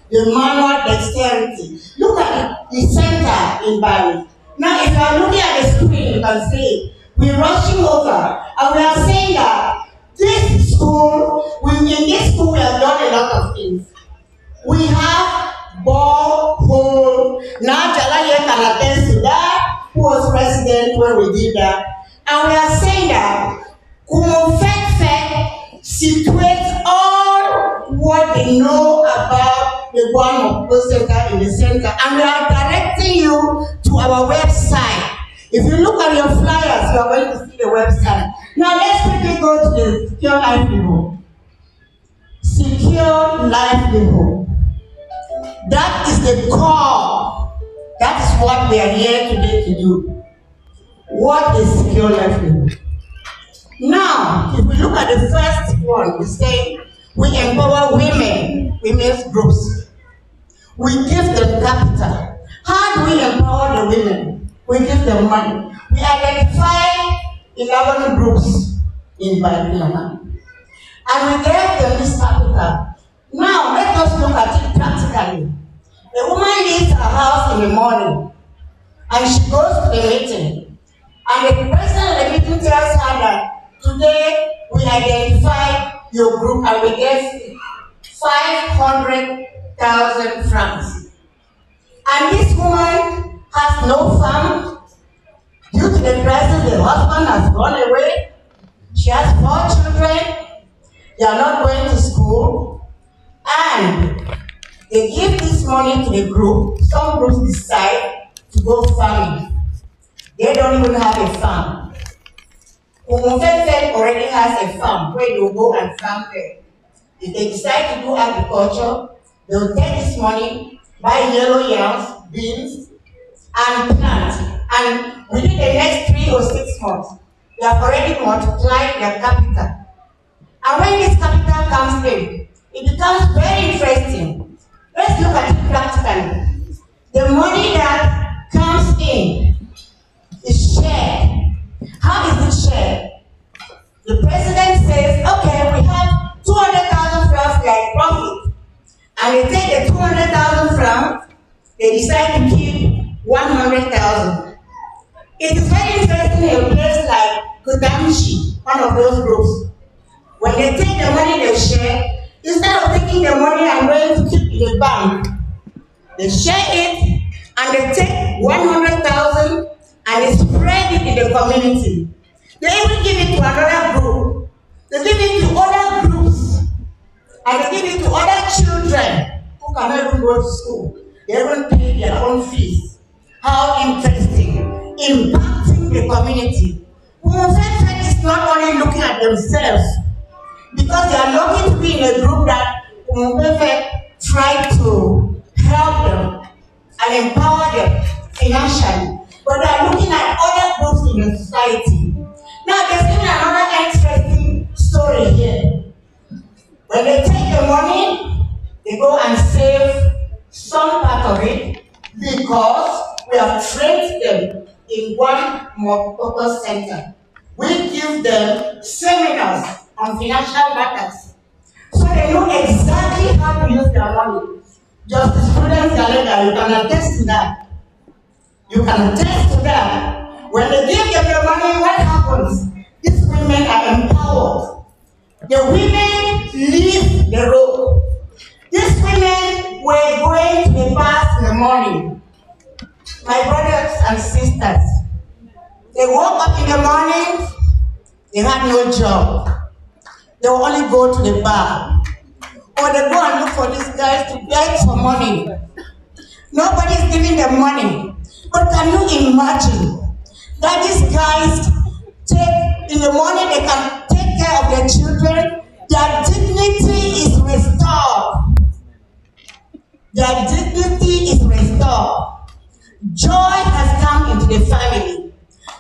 Speaker 19: dexterity. Look at the center in Bali. Now, if you are looking at the screen, you can see we're rushing over and we are saying that in this school we have done a lot of things. We have borehole. Now, Jalaye Kanatensida, who was president when we did that, and we are saying that Kumofefe situates all what they know about the One Proposal Center in the center, and we are directing you to our website. If you look at your flyers, you are going to see the website. Now let's quickly go to the secure livelihood. Secure livelihood. That is the core. That is what we are here today to do. What is secure livelihood? Now, if we look at the first one, we say we empower women women's groups. We give them capital. How do we empower the women? We give them money. We identify 11 groups in Babilana. And we gave them this capital. Now, let us look at it practically. A woman leaves her house in the morning and she goes to the meeting. And the president of the meeting tells her that today we identify your group and we get 500,000 francs. And this woman has no farm. Due to the crisis, the husband has gone away. She has 4 children. They are not going to school. And they give this money to the group. Some groups decide to go farming. They don't even have a farm. Umufefe already has a farm where you go and farm there. If they decide to do agriculture, they will take this money, buy yellow yams, beans, and plant. And within the next 3 or 6 months, they have already multiplied their capital. And when this capital comes in, it becomes very interesting. Let's look at it practically. The money that comes in is shared. How is it shared? The president says, okay, we have 200,000 francs, we are in profit. And they take the 200,000 francs, they decide to keep 100,000. It is very interesting in a place like Kudamshi, one of those groups. When they take the money they share, instead of taking the money and going to keep in the bank, they share it and they take 100,000 and they spread it in the community. They even give it to another group. They give it to other groups. And they give it to other children who cannot even go to school. They even pay their own fees. How interesting. Impacting the community. Women is not only looking at themselves, because they are lucky to be in a group that try to help them and empower them financially. But they are looking at other groups in the society. Now there's even another interesting story here. When they take the money, they go and save some part of it because we have trained them in one multi-purpose center. We give them seminars on financial matters. So they know exactly how to use their money. Justice Prudence Galega, you can attest to that. You can attest to that. When they give them the money, what happens? These women are empowered. The women leave the road. These women were going to the bath in the morning. My brothers and sisters, they woke up in the morning, they had no job. They will only go to the bar. Or they go and look for these guys to beg for money. Nobody is giving them money. But can you imagine that these guys in the morning they can take care of their children, their dignity is restored. Their dignity is restored. Joy has come into the family.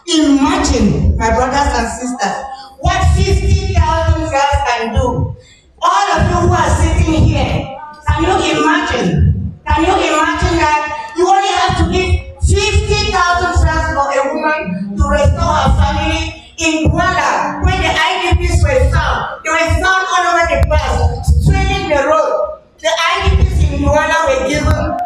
Speaker 19: Imagine, my brothers and sisters, what 50,000 girls can do. All of you who are sitting here, can you imagine? Can you imagine that you only have to give 50,000 francs for a woman to restore her family in Douala, where the IDPs were found? They were found all over the place, straining the road. The IDPs in Douala were given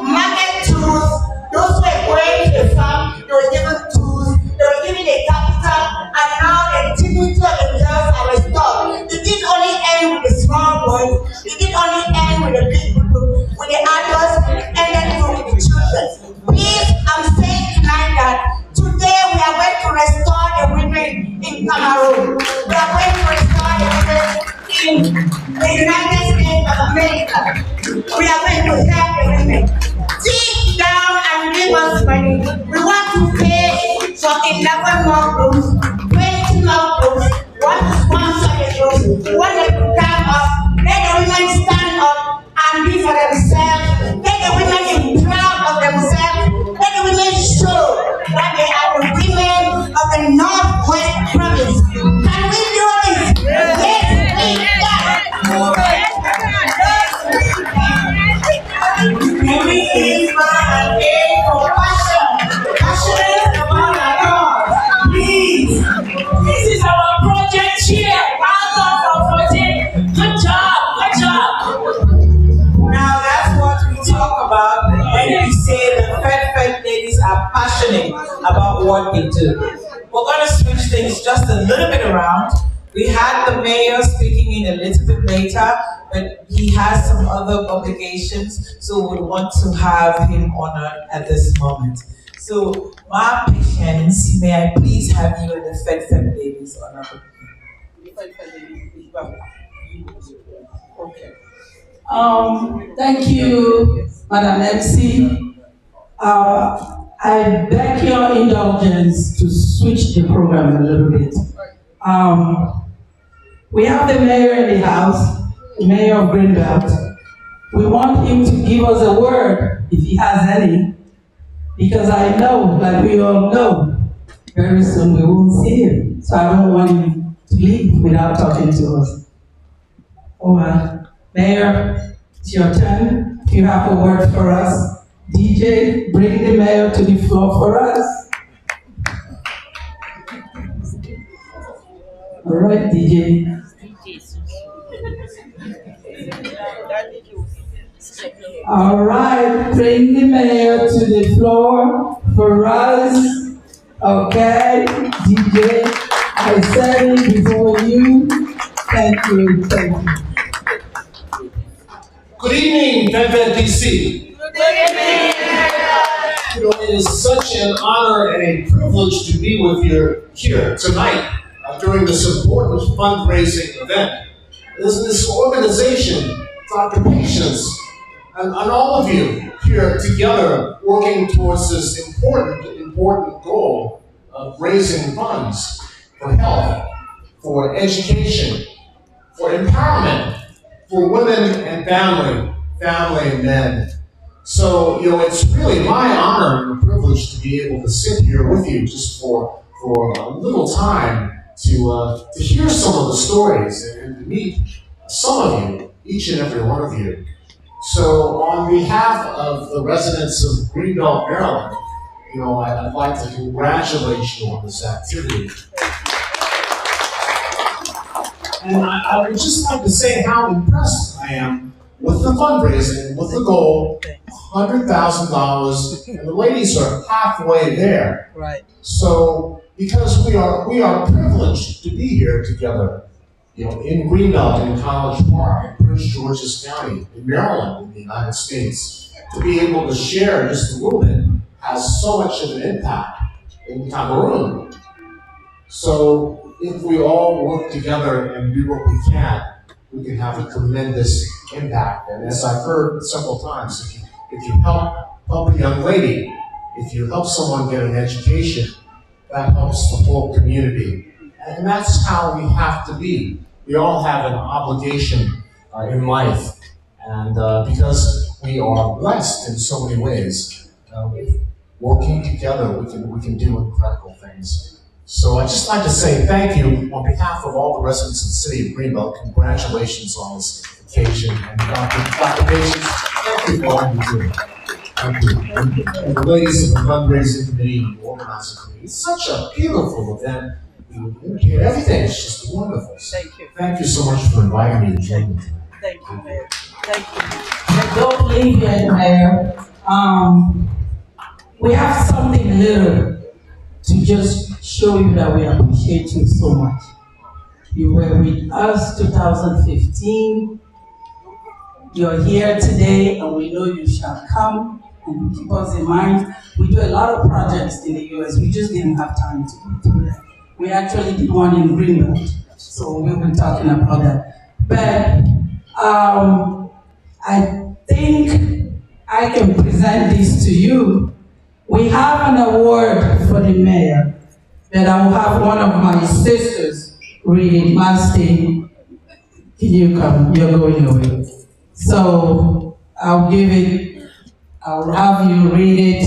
Speaker 19: market tools. Those who were going to the farm, they were given tools. They were given a capital, and now the dignity of the girls are restored. It didn't only end with the small boys. It didn't only end with the big people, with the adults, and then with the children. Please, I'm saying tonight that today we are going to restore the women in Cameroon. We are going to restore the women in the United States of America. We are going to help the women. Sit down and give us money. We want to pay for 11 more groups, 20 more groups. We want to sponsor the groups. We want them to come up. Let the women stand up and be for themselves. Let the women be proud of themselves. Let the women show that they are the women of the Northwest Province. Can we do it? Yes, we can.
Speaker 3: of what they do. We're going to switch things just a little bit around. We had the mayor speaking in a little bit later, but he has some other obligations, so we want to have him honored at this moment. So, my patience, may I please have you and the Fed ladies honored? Okay.
Speaker 20: Thank you, Madam MC. I beg your indulgence to switch the program a little bit. We have the mayor in the house, the mayor of Greenbelt. We want him to give us a word, if he has any, because I know, like we all know, very soon we won't see him. So I don't want him to leave without talking to us. All right. Mayor, it's your turn. If you have a word for us, DJ, bring the mayor to the floor for us. All right, DJ. All right, bring the mayor to the floor for us. Okay, DJ, I said it before you. Thank you, thank you.
Speaker 21: Good evening, Fed DC. Good evening. You know, it is such an honor and a privilege to be with you here tonight during this important fundraising event. This organization, Dr. Patience, and all of you here together working towards this important goal of raising funds for health, for education, for empowerment, for women and family and men. So, you know, it's really my honor and privilege to be able to sit here with you just for a little time to hear some of the stories and to meet some of you, each and every one of you. So, on behalf of the residents of Greenbelt, Maryland, you know, I'd like to congratulate you on this activity. And I would just like to say how impressed I am with the fundraising, with the goal, $100,000, and the ladies are halfway there.
Speaker 3: Right.
Speaker 21: So, because we are privileged to be here together, you know, in Greenbelt, in College Park, in Prince George's County, in Maryland, in the United States, to be able to share just a little bit has so much of an impact in Cameroon. So, if we all work together and do what we can have a tremendous impact. And as I've heard several times, if you help a young lady, if you help someone get an education, that helps the whole community. And that's how we have to be. We all have an obligation in life. And because we are blessed in so many ways, working together, we can do incredible things. So I'd just like to say thank you on behalf of all the residents of the city of Greenbelt. Congratulations on this occasion. And Dr. Patience, thank you for all you do. Thank you. And the ladies of the fundraising committee and the organizing committee. It's such a beautiful event. Everything is just wonderful.
Speaker 3: Thank you.
Speaker 21: Thank you so much for inviting me to join me tonight.
Speaker 3: Thank you, Mayor. Thank you.
Speaker 20: Don't leave yet, Mayor. We have something little to just show you that we appreciate you so much. You were with us 2015. You're here today, and we know you shall come and keep us in mind. We do a lot of projects in the US. We just didn't have time to go through that. We actually did one in Greenbelt, so we'll be talking about that. But I think I can present this to you. We have an award for the mayor that I will have one of my sisters read it. Mastin, can you come? You're going away. So I'll have you read it,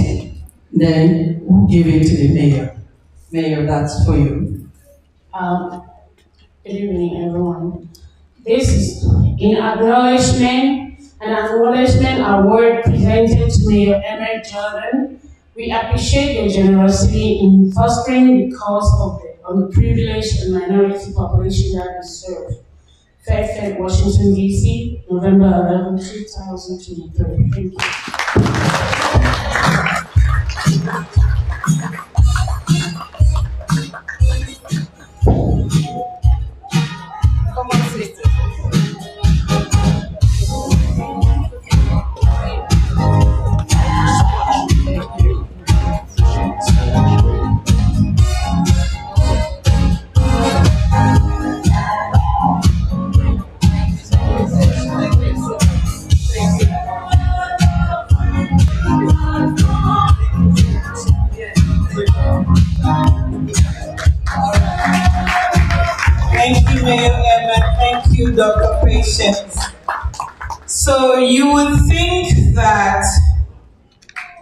Speaker 20: then we'll give it to the mayor. Mayor, that's for you.
Speaker 22: Good evening, everyone. This is an acknowledgement award presented to Mayor Emmett Jordan. We appreciate your generosity in fostering the cause of the unprivileged and minority population that we serve. Fairfield, Washington, D.C., November 11, 2023. Thank you.
Speaker 3: So you would think that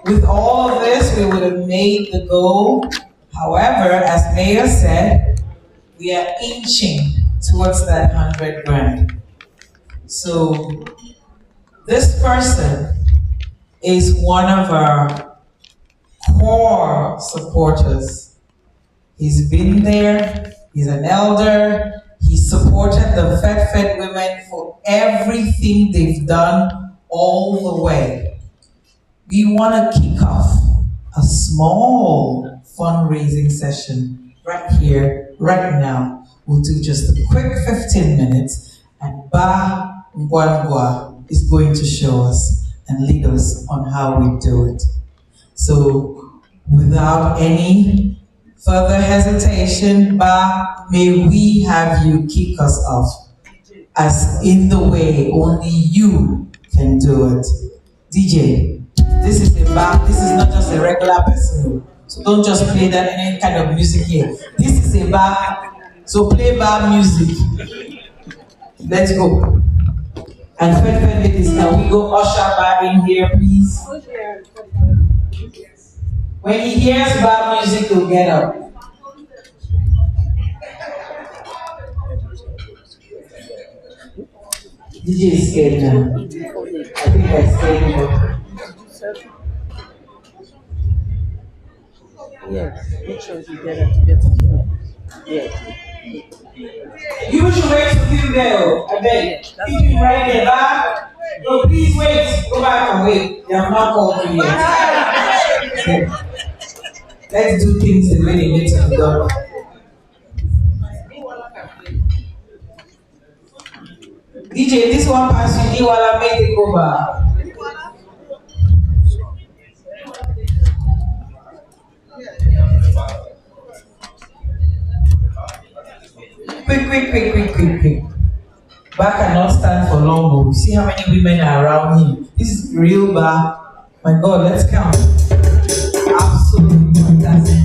Speaker 3: with all of this, we would have made the goal. However, as Mayor said, we are inching towards that 100 grand. So this person is one of our core supporters. He's been there, he's an elder, he supported the Fed women for everything they've done all the way. We want to kick off a small fundraising session right here, right now. We'll do just a quick 15 minutes, and Ba Ngwangwa is going to show us and lead us on how we do it. So, without any further hesitation, Ba, may we have you kick us off, as in the way only you can do it. DJ, this is not just a regular person, so don't just play that any kind of music here. This is a bar, so play bar music. Let's go. And Fed ladies, can we go usher bar in here, please? When he hears bar music, he'll get up. DJ is scared now. I think I scared him.
Speaker 2: Yes, make sure you get to yes.
Speaker 3: You should wait to feel there, I beg. If you right there, back, no, please wait. Go back and wait. They have not called you yet. Let's do things the way they need to be done. DJ, this one pass you, while I make it go back. Quick. Bar cannot stand for long. See how many women are around him. This is real bar. My God, let's count. Absolutely fantastic.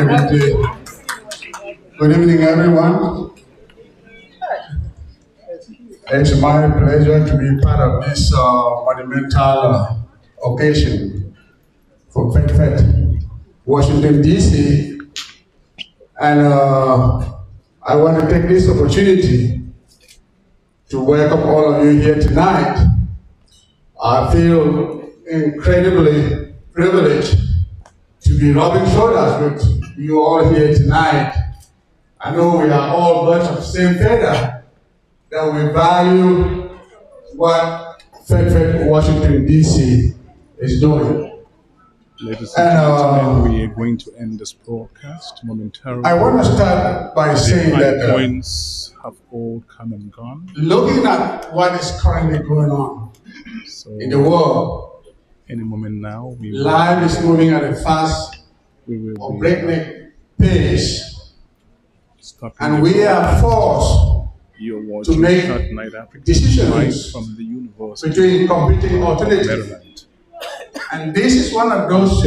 Speaker 9: Thank you. Good evening, everyone. It's my pleasure to be part of this monumental occasion for Fed, Washington, D.C. And I want to take this opportunity to welcome all of you here tonight. I feel incredibly privileged to be rubbing shoulders with you all here tonight. I know we are all birds of the same feather, that we value what Fed Washington, D.C. is doing.
Speaker 5: Ladies and gentlemen, we are going to end this broadcast momentarily.
Speaker 9: I want to start by saying that
Speaker 5: points have all come and gone.
Speaker 9: Looking at what is currently going on in the world,
Speaker 5: any moment now,
Speaker 9: life is moving at a fast or breakneck pace, and we are forced to make decisions
Speaker 5: from the University
Speaker 9: between competing alternatives. And this is one of those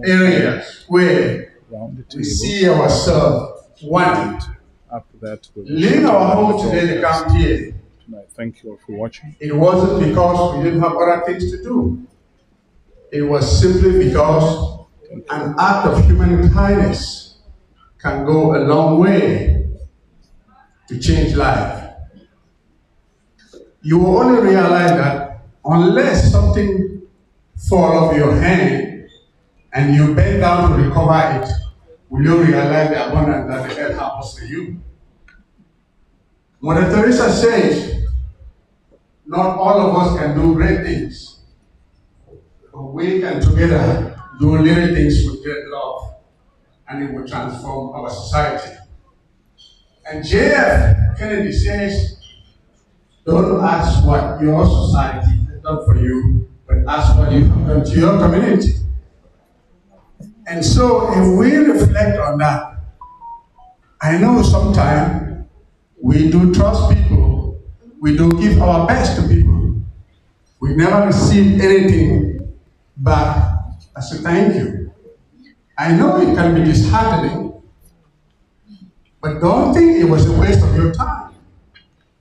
Speaker 9: areas where we see ourselves, one, leaving our home today to come here
Speaker 5: And I thank you all for watching.
Speaker 9: It wasn't because we didn't have other things to do. It was simply because an act of human kindness can go a long way to change life. You will only realize that unless something falls off your hand and you bend down to recover it, will you realize the abundance that the earth happens to you. Mother Teresa says, not all of us can do great things, but we can together do little things with great love, and it will transform our society. And J.F. Kennedy says, don't ask what your society has done for you, but ask what you have done to your community. And so if we reflect on that, I know sometimes we do trust people, we do give our best to people. We never receive anything back as a thank you. I know it can be disheartening, but don't think it was a waste of your time.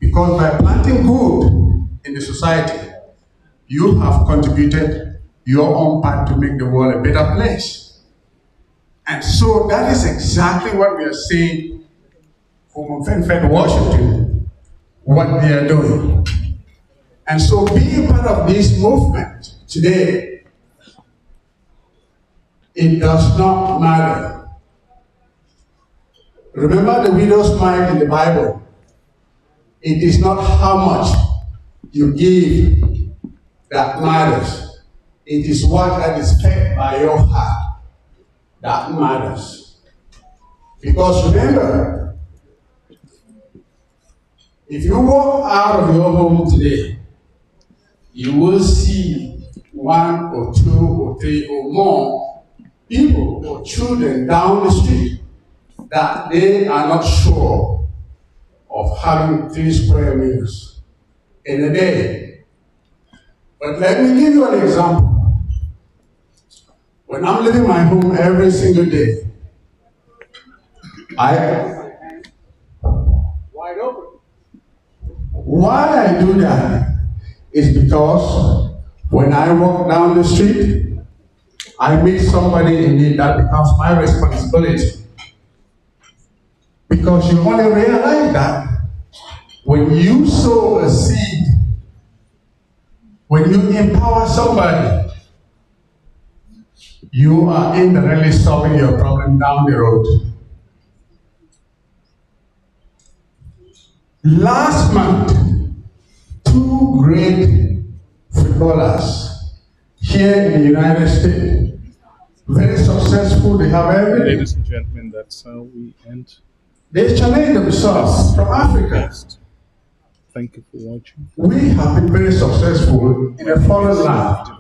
Speaker 9: Because by planting good in the society, you have contributed your own part to make the world a better place. And so that is exactly what we are seeing from Fundraising Washington, what they are doing. And so being part of this movement today, it does not matter. Remember the widow's mite in the Bible. It is not how much you give that matters. It is what that is fed by your heart that matters. Because remember, if you walk out of your home today, you will see one or two or three or more people or children down the street that they are not sure of having 3 square meals in a day. But let me give you an example. When I'm leaving my home every single day, wide open. Why I do that is because when I walk down the street, I meet somebody in need, that becomes my responsibility. Because you only realize that when you sow a seed, when you empower somebody, you are indirectly solving your problem down the road. Last month, 2 great footballers here in the United States, very successful, they have everything.
Speaker 5: Ladies and gentlemen, that's how we end.
Speaker 9: They challenge themselves from Africa.
Speaker 5: Thank you for watching.
Speaker 9: We have been very successful in a foreign land,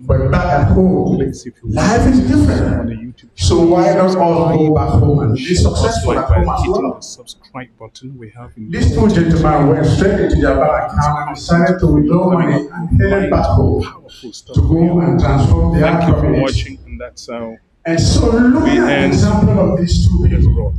Speaker 9: but back at home, life is different. So why not all go back home and be successful at home as well?
Speaker 5: The subscribe button we have in
Speaker 9: These 2 gentlemen went straight into their bank account and decided to withdraw money and head back home to go and transform their community.
Speaker 5: Thank you for watching, and that's how
Speaker 9: and so look at an example of these 2 people.